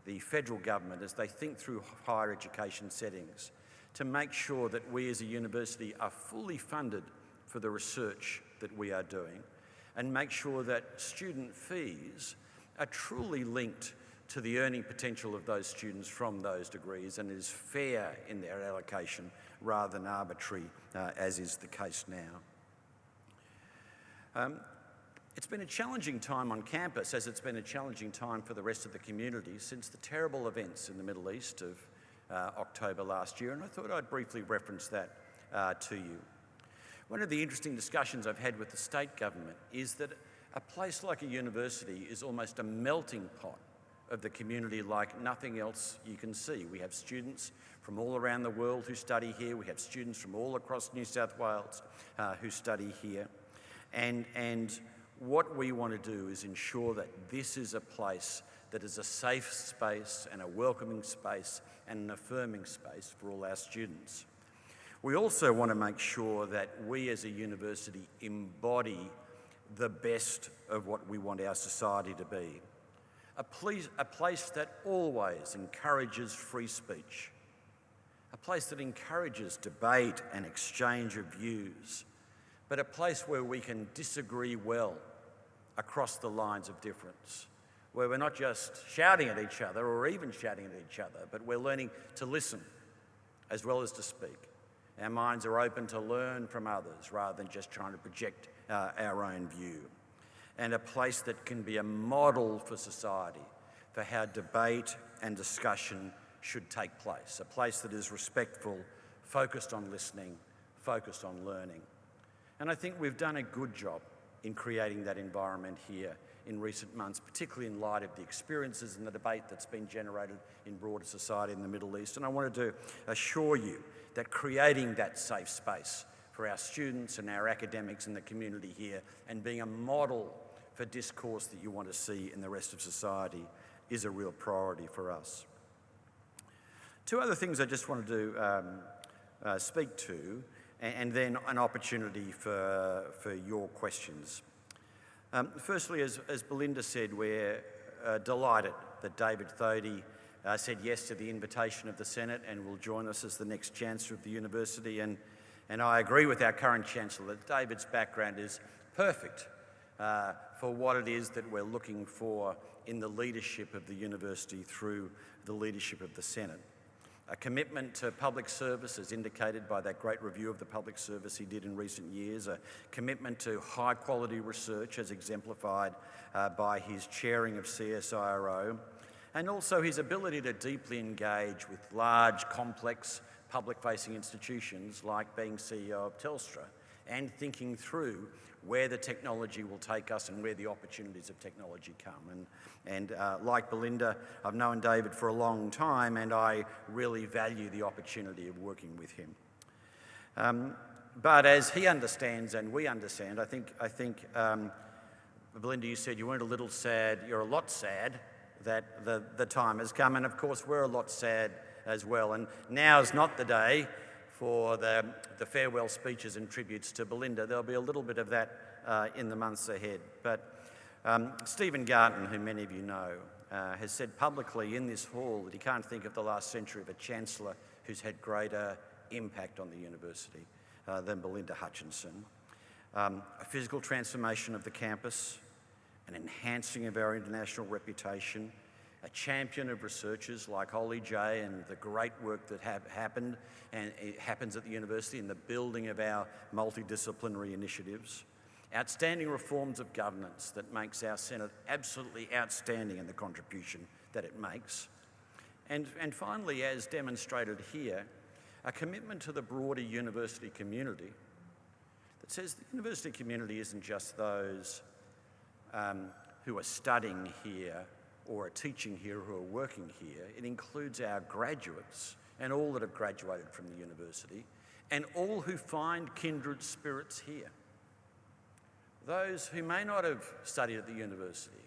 the federal government, as they think through higher education settings, to make sure that we as a university are fully funded for the research that we are doing, and make sure that student fees are truly linked to the earning potential of those students from those degrees and is fair in their allocation rather than arbitrary, as is the case now. It's been a challenging time on campus, as it's been a challenging time for the rest of the community since the terrible events in the Middle East of October last year, and I thought I'd briefly reference that to you. One of the interesting discussions I've had with the state government is that a place like a university is almost a melting pot of the community like nothing else you can see. We have students from all around the world who study here. We have students from all across New South Wales who study here. And what we want to do is ensure that this is a place that is a safe space and a welcoming space and an affirming space for all our students. We also want to make sure that we as a university embody the best of what we want our society to be. A place that always encourages free speech, a place that encourages debate and exchange of views, but a place where we can disagree well across the lines of difference, where we're not just shouting at each other or even shouting at each other, but we're learning to listen as well as to speak. Our minds are open to learn from others rather than just trying to project our own view. And a place that can be a model for society for how debate and discussion should take place. A place that is respectful, focused on listening, focused on learning. And I think we've done a good job in creating that environment here in recent months, particularly in light of the experiences and the debate that's been generated in broader society in the Middle East. And I wanted to assure you that creating that safe space for our students and our academics in the community here and being a model for discourse that you want to see in the rest of society is a real priority for us. Two other things I just wanted to speak to, and then an opportunity for your questions. Firstly, as Belinda said, we're delighted that David Thodey said yes to the invitation of the Senate and will join us as the next Chancellor of the University. And I agree with our current Chancellor that David's background is perfect for what it is that we're looking for in the leadership of the university through the leadership of the Senate. A commitment to public service as indicated by that great review of the public service he did in recent years, a commitment to high quality research as exemplified by his chairing of CSIRO, and also his ability to deeply engage with large, complex, public-facing institutions like being CEO of Telstra and thinking through where the technology will take us and where the opportunities of technology come. And like Belinda, I've known David for a long time and I really value the opportunity of working with him. But as he understands and we understand, I think Belinda, you said you weren't a little sad, you're a lot sad that the time has come, and of course we're a lot sad as well. And now's not the day for the farewell speeches and tributes to Belinda. There'll be a little bit of that in the months ahead. But Stephen Garton, who many of you know, has said publicly in this hall that he can't think of the last century of a Chancellor who's had greater impact on the university than Belinda Hutchinson. A physical transformation of the campus, an enhancing of our international reputation, a champion of researchers like Ollie Jay and the great work that happened and it happens at the university in the building of our multidisciplinary initiatives, outstanding reforms of governance that makes our Senate absolutely outstanding in the contribution that it makes, and finally, as demonstrated here, a commitment to the broader university community that says the university community isn't just those who are studying here or are teaching here who are working here. It includes our graduates and all that have graduated from the university and all who find kindred spirits here. Those who may not have studied at the university,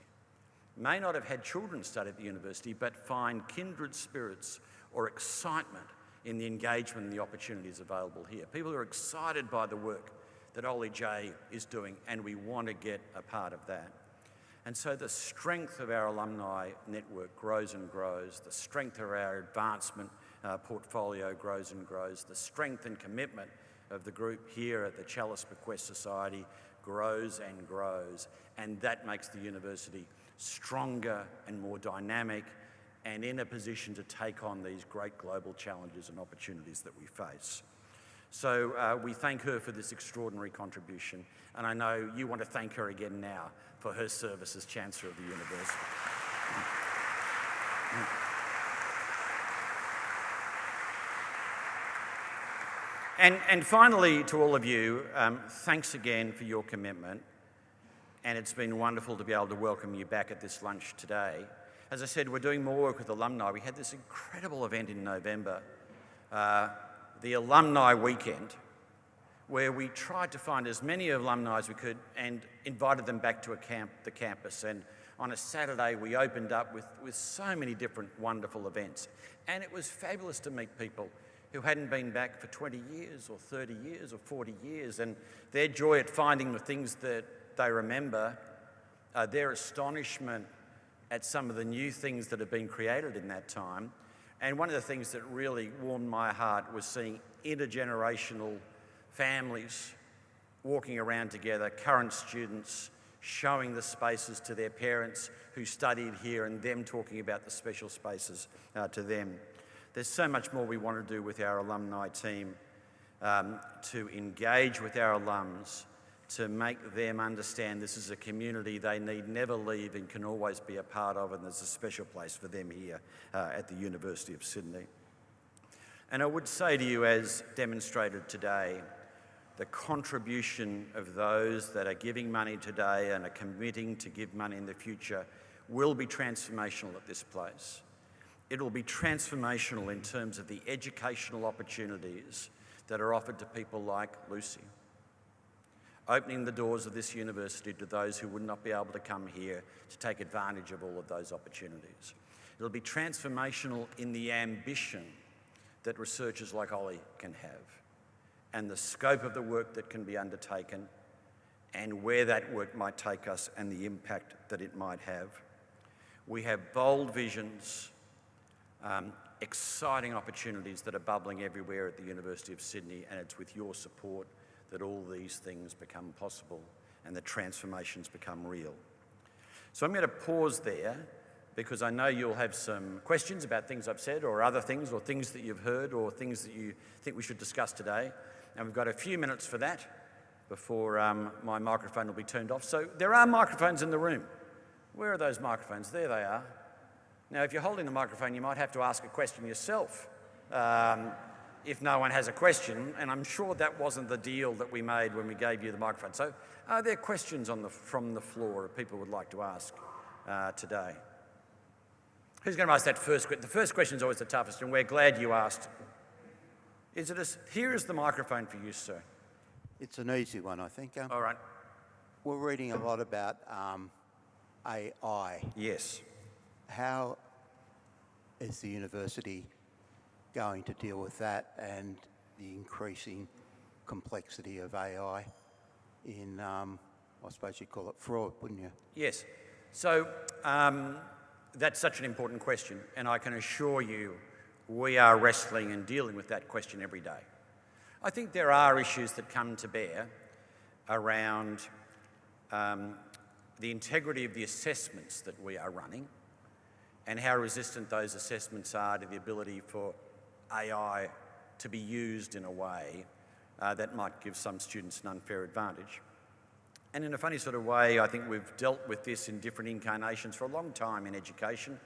may not have had children study at the university, but find kindred spirits or excitement in the engagement and the opportunities available here. People who are excited by the work that Ollie Jay is doing, and we want to get a part of that. And so the strength of our alumni network grows and grows. The strength of our advancement portfolio grows and grows. The strength and commitment of the group here at the Challis Bequest Society grows and grows. And that makes the university stronger and more dynamic and in a position to take on these great global challenges and opportunities that we face. So we thank her for this extraordinary contribution, and I know you want to thank her again now for her service as Chancellor of the University. And finally, to all of you, thanks again for your commitment, and it's been wonderful to be able to welcome you back at this lunch today. As I said, we're doing more work with alumni. We had this incredible event in November, the Alumni Weekend, where we tried to find as many alumni as we could and invited them back to the campus. And on a Saturday, we opened up with so many different wonderful events. And it was fabulous to meet people who hadn't been back for 20 years or 30 years or 40 years, and their joy at finding the things that they remember, their astonishment at some of the new things that have been created in that time. And one of the things that really warmed my heart was seeing intergenerational families walking around together, current students showing the spaces to their parents who studied here and them talking about the special spaces to them. There's so much more we want to do with our alumni team to engage with our alums, to make them understand this is a community they need never leave and can always be a part of, and there's a special place for them here at the University of Sydney. And I would say to you, as demonstrated today, the contribution of those that are giving money today and are committing to give money in the future will be transformational at this place. It will be transformational in terms of the educational opportunities that are offered to people like Lucy, opening the doors of this university to those who would not be able to come here to take advantage of all of those opportunities. It'll be transformational in the ambition that researchers like Ollie can have, and the scope of the work that can be undertaken, and where that work might take us and the impact that it might have. We have bold visions, exciting opportunities that are bubbling everywhere at the University of Sydney, and it's with your support that all these things become possible and the transformations become real. So I'm going to pause there because I know you'll have some questions about things I've said or other things or things that you've heard or things that you think we should discuss today. And we've got a few minutes for that before my microphone will be turned off. So there are microphones in the room. Where are those microphones? There they are. Now, if you're holding the microphone, you might have to ask a question yourself if no one has a question, and I'm sure that wasn't the deal that we made when we gave you the microphone. So are there questions from the floor that people would like to ask today? Who's going to ask that first question? The first question is always the toughest, and we're glad you asked. Here is the microphone for you, sir. It's an easy one, I think. All right. We're reading a lot about AI. Yes. How is the university going to deal with that and the increasing complexity of AI in, I suppose you'd call it fraud, wouldn't you? Yes. So that's such an important question, and I can assure you we are wrestling and dealing with that question every day. I think there are issues that come to bear around the integrity of the assessments that we are running and how resistant those assessments are to the ability for AI to be used in a way that might give some students an unfair advantage. And in a funny sort of way, I think we've dealt with this in different incarnations for a long time in education.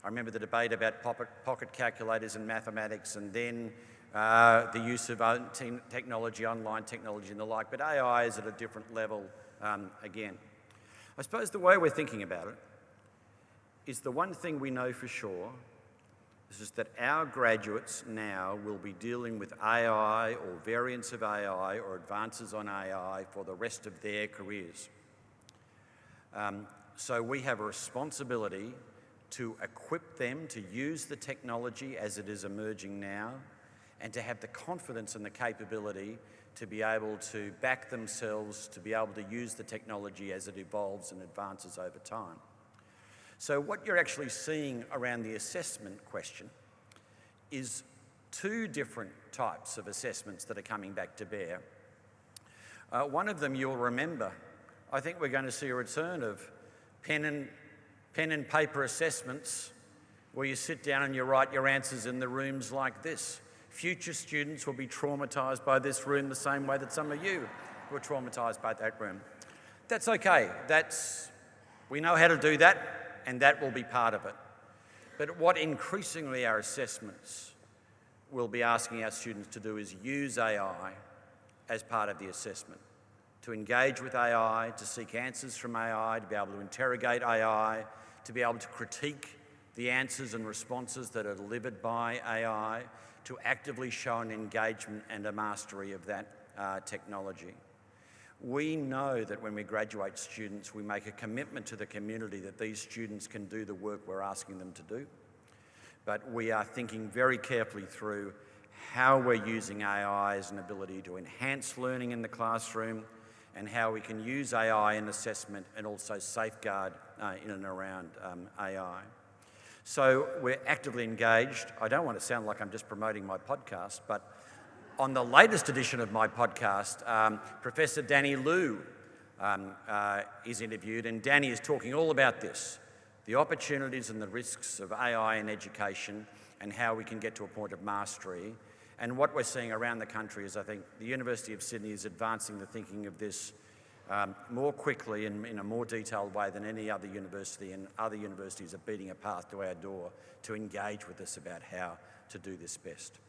I remember the debate about pocket calculators in mathematics and then the use of technology, online technology and the like, but AI is at a different level again. I suppose the way we're thinking about it is the one thing we know for sure is that our graduates now will be dealing with AI or variants of AI or advances on AI for the rest of their careers. So we have a responsibility to equip them to use the technology as it is emerging now and to have the confidence and the capability to be able to back themselves, to be able to use the technology as it evolves and advances over time. So what you're actually seeing around the assessment question is two different types of assessments that are coming back to bear. One of them you'll remember. I think we're going to see a return of pen and paper assessments where you sit down and you write your answers in the rooms like this. Future students will be traumatised by this room the same way that some of you were traumatised by that room. That's okay. We know how to do that, and that will be part of it. But what increasingly our assessments will be asking our students to do is use AI as part of the assessment, to engage with AI, to seek answers from AI, to be able to interrogate AI, to be able to critique the answers and responses that are delivered by AI, to actively show an engagement and a mastery of that technology. We know that when we graduate students, we make a commitment to the community that these students can do the work we're asking them to do. But we are thinking very carefully through how we're using AI as an ability to enhance learning in the classroom and how we can use AI in assessment and also safeguard in and around AI. So we're actively engaged. I don't want to sound like I'm just promoting my podcast, but on the latest edition of my podcast, Professor Danny Liu is interviewed, and Danny is talking all about this, the opportunities and the risks of AI in education and how we can get to a point of mastery. And what we're seeing around the country is I think the University of Sydney is advancing the thinking of this more quickly and in a more detailed way than any other university, and other universities are beating a path to our door to engage with us about how to do this best.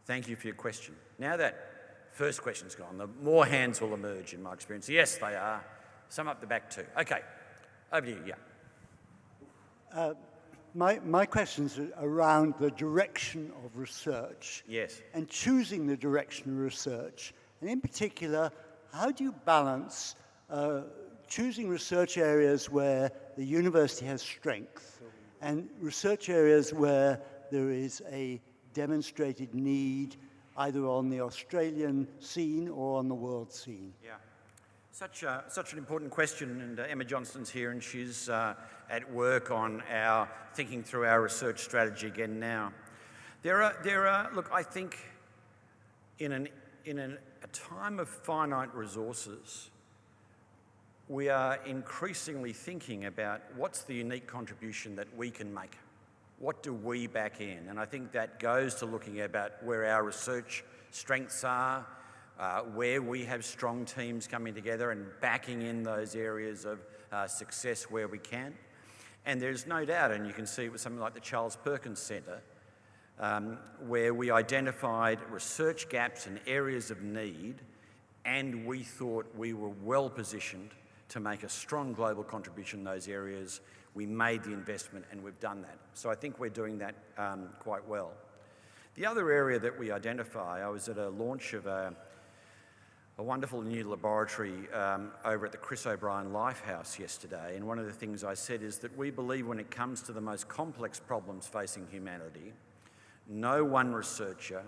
Thank you for your question. Now that first question's gone, the more hands will emerge in my experience. Yes, they are. Some up the back too. Okay, over to you, yeah. My question's around the direction of research. Yes. And choosing the direction of research. And in particular, how do you balance choosing research areas where the university has strength and research areas where there is a demonstrated need either on the Australian scene or on the world scene? Yeah. Such an important question, and Emma Johnston's here, and she's at work on our thinking through our research strategy again now. There are. Look, I think in a time of finite resources, we are increasingly thinking about what's the unique contribution that we can make. What do we back in? And I think that goes to looking about where our research strengths are, where we have strong teams coming together and backing in those areas of success where we can. And there's no doubt, and you can see it with something like the Charles Perkins Centre, where we identified research gaps and areas of need, and we thought we were well positioned to make a strong global contribution in those areas. We made the investment and we've done that. So I think we're doing that quite well. The other area that we identify, I was at a launch of a wonderful new laboratory over at the Chris O'Brien Lifehouse yesterday, and one of the things I said is that we believe when it comes to the most complex problems facing humanity, no one researcher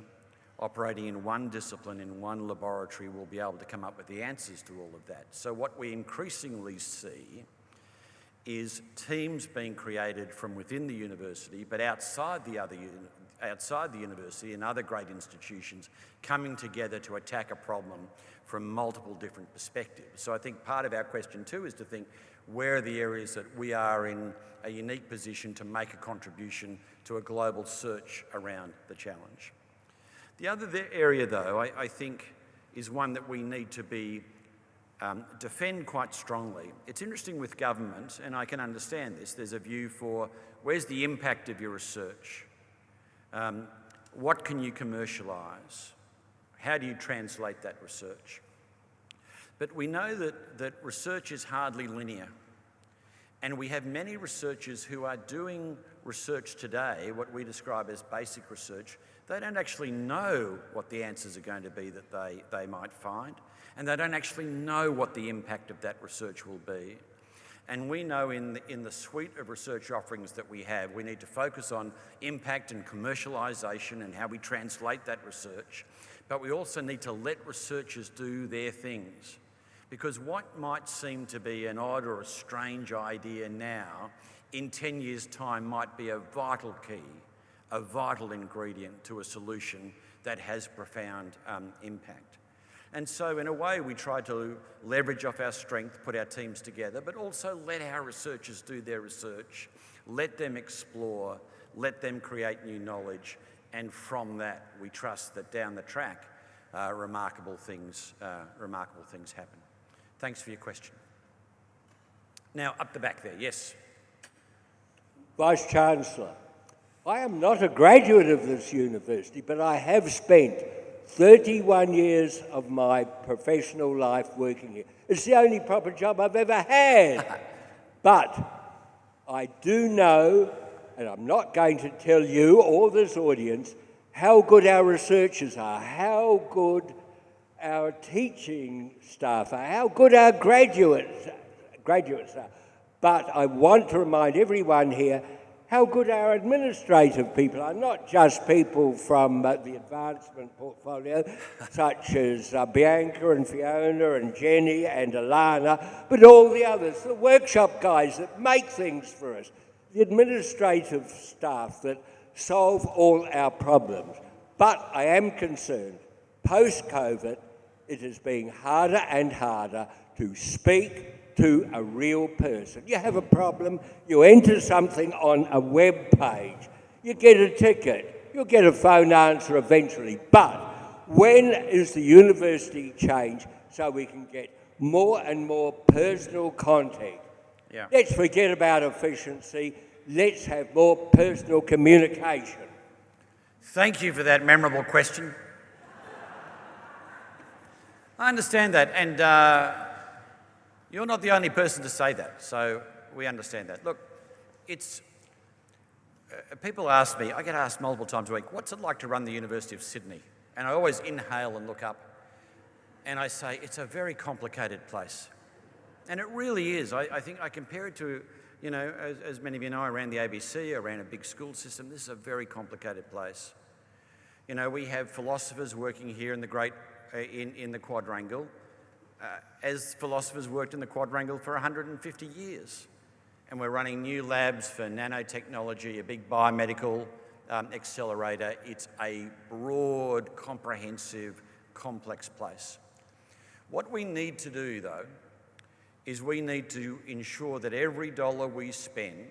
operating in one discipline in one laboratory will be able to come up with the answers to all of that. So what we increasingly see is teams being created from within the university, but outside the university and other great institutions coming together to attack a problem from multiple different perspectives. So I think part of our question too is to think, where are the areas that we are in a unique position to make a contribution to a global search around the challenge? The other area, though, I think is one that we need to defend quite strongly. It's interesting with government, and I can understand this, there's a view for where's the impact of your research? What can you commercialise? How do you translate that research? But we know that research is hardly linear. And we have many researchers who are doing research today, what we describe as basic research. They don't actually know what the answers are going to be that they might find, and they don't actually know what the impact of that research will be. And we know in the suite of research offerings that we have, we need to focus on impact and commercialisation and how we translate that research, but we also need to let researchers do their things. Because what might seem to be an odd or a strange idea now, in 10 years' time might be a vital key, a vital ingredient to a solution that has profound impact. And so in a way we try to leverage off our strength, put our teams together, but also let our researchers do their research, let them explore, let them create new knowledge, and from that we trust that down the track remarkable things happen. Thanks for your question. Now up the back there, yes. Vice-Chancellor, I am not a graduate of this university, but I have spent 31 years of my professional life working here. It's the only proper job I've ever had. But I do know, and I'm not going to tell you or this audience, how good our researchers are, how good our teaching staff are, how good our graduates are. But I want to remind everyone here how good our administrative people are, not just people from the advancement portfolio, such as Bianca and Fiona and Jenny and Alana, but all the others, the workshop guys that make things for us, the administrative staff that solve all our problems. But I am concerned, post-COVID, it is being harder and harder to speak to a real person. You have a problem, you enter something on a web page, you get a ticket, you'll get a phone answer eventually. But when is the university change so we can get more and more personal contact? Yeah. Let's forget about efficiency, let's have more personal communication. Thank you for that memorable question. I understand that, and you're not the only person to say that, so we understand that. Look, it's people ask me, I get asked multiple times a week, what's it like to run the University of Sydney? And I always inhale and look up, and I say, it's a very complicated place. And it really is. I think I compare it to, you know, as many of you know, I ran the ABC, I ran a big school system. This is a very complicated place. You know, we have philosophers working here in the quadrangle. as philosophers worked in the quadrangle for 150 years. And we're running new labs for nanotechnology, a big biomedical accelerator. It's a broad, comprehensive, complex place. What we need to do, though, is we need to ensure that every dollar we spend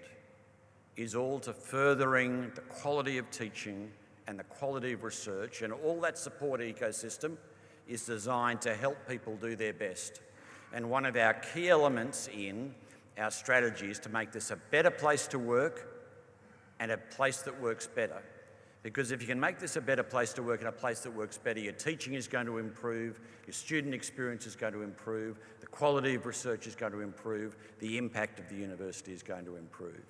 is all to furthering the quality of teaching and the quality of research, and all that support ecosystem is designed to help people do their best. And one of our key elements in our strategy is to make this a better place to work and a place that works better. Because if you can make this a better place to work and a place that works better, your teaching is going to improve, your student experience is going to improve, the quality of research is going to improve, the impact of the university is going to improve.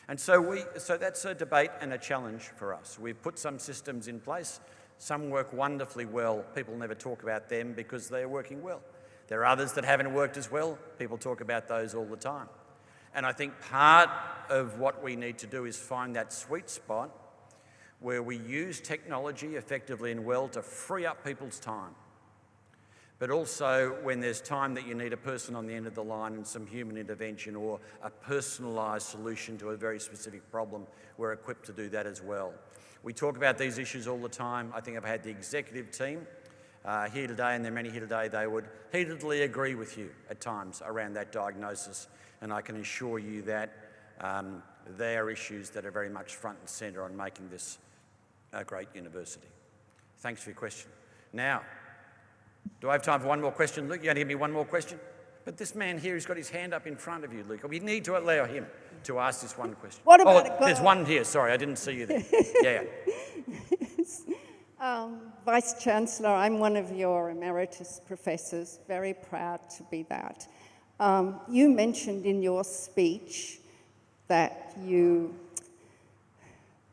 And so that's a debate and a challenge for us. We've put some systems in place. Some work wonderfully well. People never talk about them because they're working well. There are others that haven't worked as well. People talk about those all the time. And I think part of what we need to do is find that sweet spot where we use technology effectively and well to free up people's time. But also when there's time that you need a person on the end of the line and some human intervention or a personalised solution to a very specific problem, we're equipped to do that as well. We talk about these issues all the time. I think I've had the executive team here today, and there are many here today. They would heatedly agree with you at times around that diagnosis, and I can assure you that they are issues that are very much front and centre on making this a great university. Thanks for your question. Now, do I have time for one more question, Luke? You only give me one more question? But this man here, he's got his hand up in front of you, Luke. We need to allow him to ask this one question. What about there's one here. Sorry, I didn't see you there. Yeah. Vice Chancellor, I'm one of your emeritus professors, very proud to be that. You mentioned in your speech that you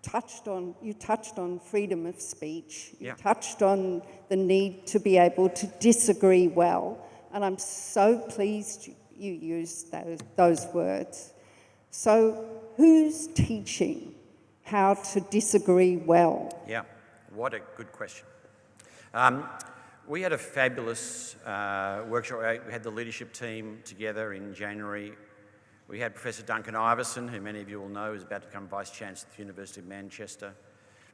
touched on freedom of speech. You touched on the need to be able to disagree well, and I'm so pleased you used those words. So who's teaching how to disagree well? Yeah, what a good question. We had a fabulous workshop. We had the leadership team together in January. We had Professor Duncan Iverson, who many of you will know is about to become Vice-Chancellor at the University of Manchester.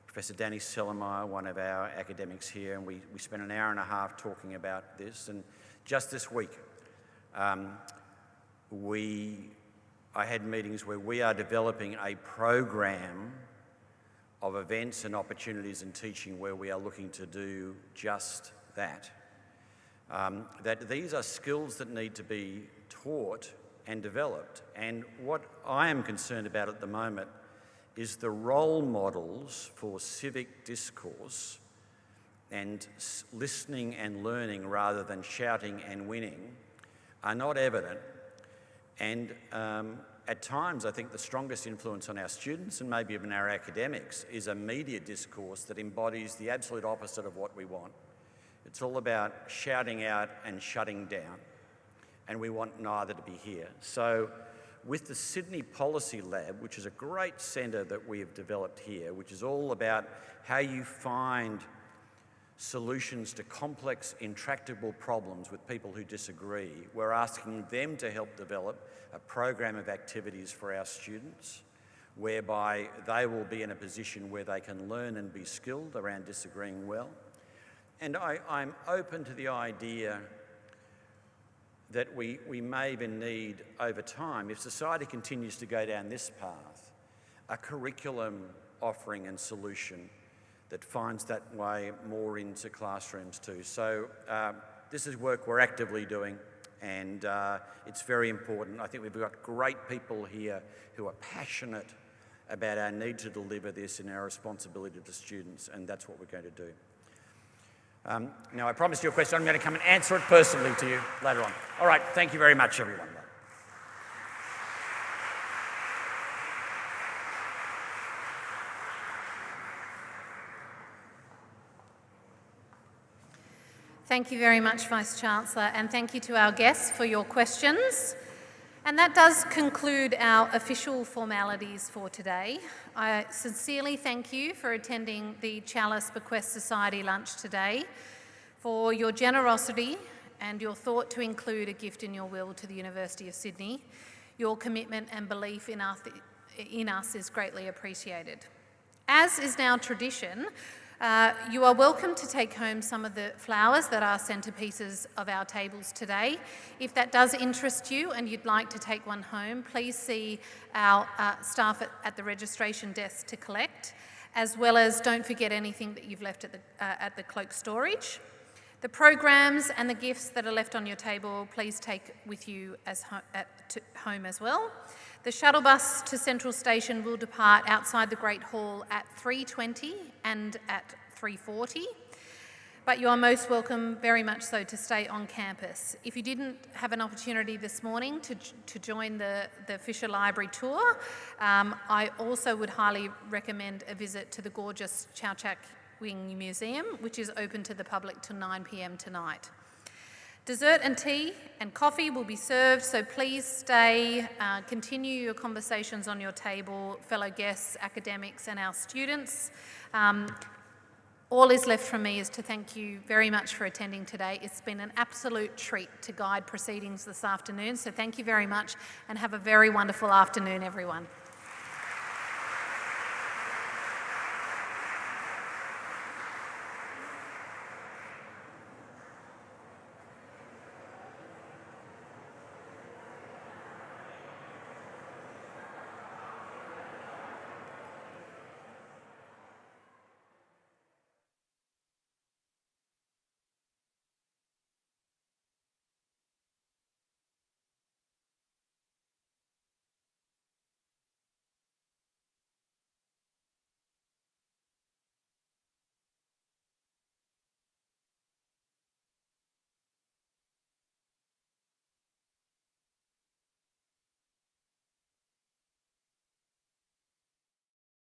Professor Danny Sellermeyer, one of our academics here, and we spent an hour and a half talking about this. And just this week, I had meetings where we are developing a program of events and opportunities in teaching where we are looking to do just that. That these are skills that need to be taught and developed. And what I am concerned about at the moment is the role models for civic discourse and listening and learning rather than shouting and winning are not evident. And at times, I think the strongest influence on our students and maybe even our academics is a media discourse that embodies the absolute opposite of what we want. It's all about shouting out and shutting down, and we want neither to be here. So with the Sydney Policy Lab, which is a great centre that we have developed here, which is all about how you find solutions to complex, intractable problems with people who disagree, we're asking them to help develop a program of activities for our students whereby they will be in a position where they can learn and be skilled around disagreeing well. And I'm open to the idea that we may even need, over time, if society continues to go down this path, a curriculum offering and solution that finds that way more into classrooms too. So this is work we're actively doing, and it's very important. I think we've got great people here who are passionate about our need to deliver this and our responsibility to students, and that's what we're going to do. Now, I promised you a question. I'm going to come and answer it personally to you later on. All right, thank you very much, everyone. Thank you very much, Vice-Chancellor, and thank you to our guests for your questions. And that does conclude our official formalities for today. I sincerely thank you for attending the Challis Bequest Society Lunch today, for your generosity and your thought to include a gift in your will to the University of Sydney. Your commitment and belief in us is greatly appreciated. As is now tradition, you are welcome to take home some of the flowers that are centrepieces of our tables today. If that does interest you and you'd like to take one home, please see our staff at the registration desk to collect, as well as don't forget anything that you've left at the cloak storage. The programs and the gifts that are left on your table, please take with you home as well. The shuttle bus to Central Station will depart outside the Great Hall at 3:20 and at 3:40, but you are most welcome, very much so, to stay on campus. If you didn't have an opportunity this morning to join the Fisher Library tour, I also would highly recommend a visit to the gorgeous Chowchak Wing Museum, which is open to the public till 9 p.m. tonight. Dessert and tea and coffee will be served, so please stay, continue your conversations on your table, fellow guests, academics and our students. All is left from me is to thank you very much for attending today. It's been an absolute treat to guide proceedings this afternoon, so thank you very much and have a very wonderful afternoon, everyone.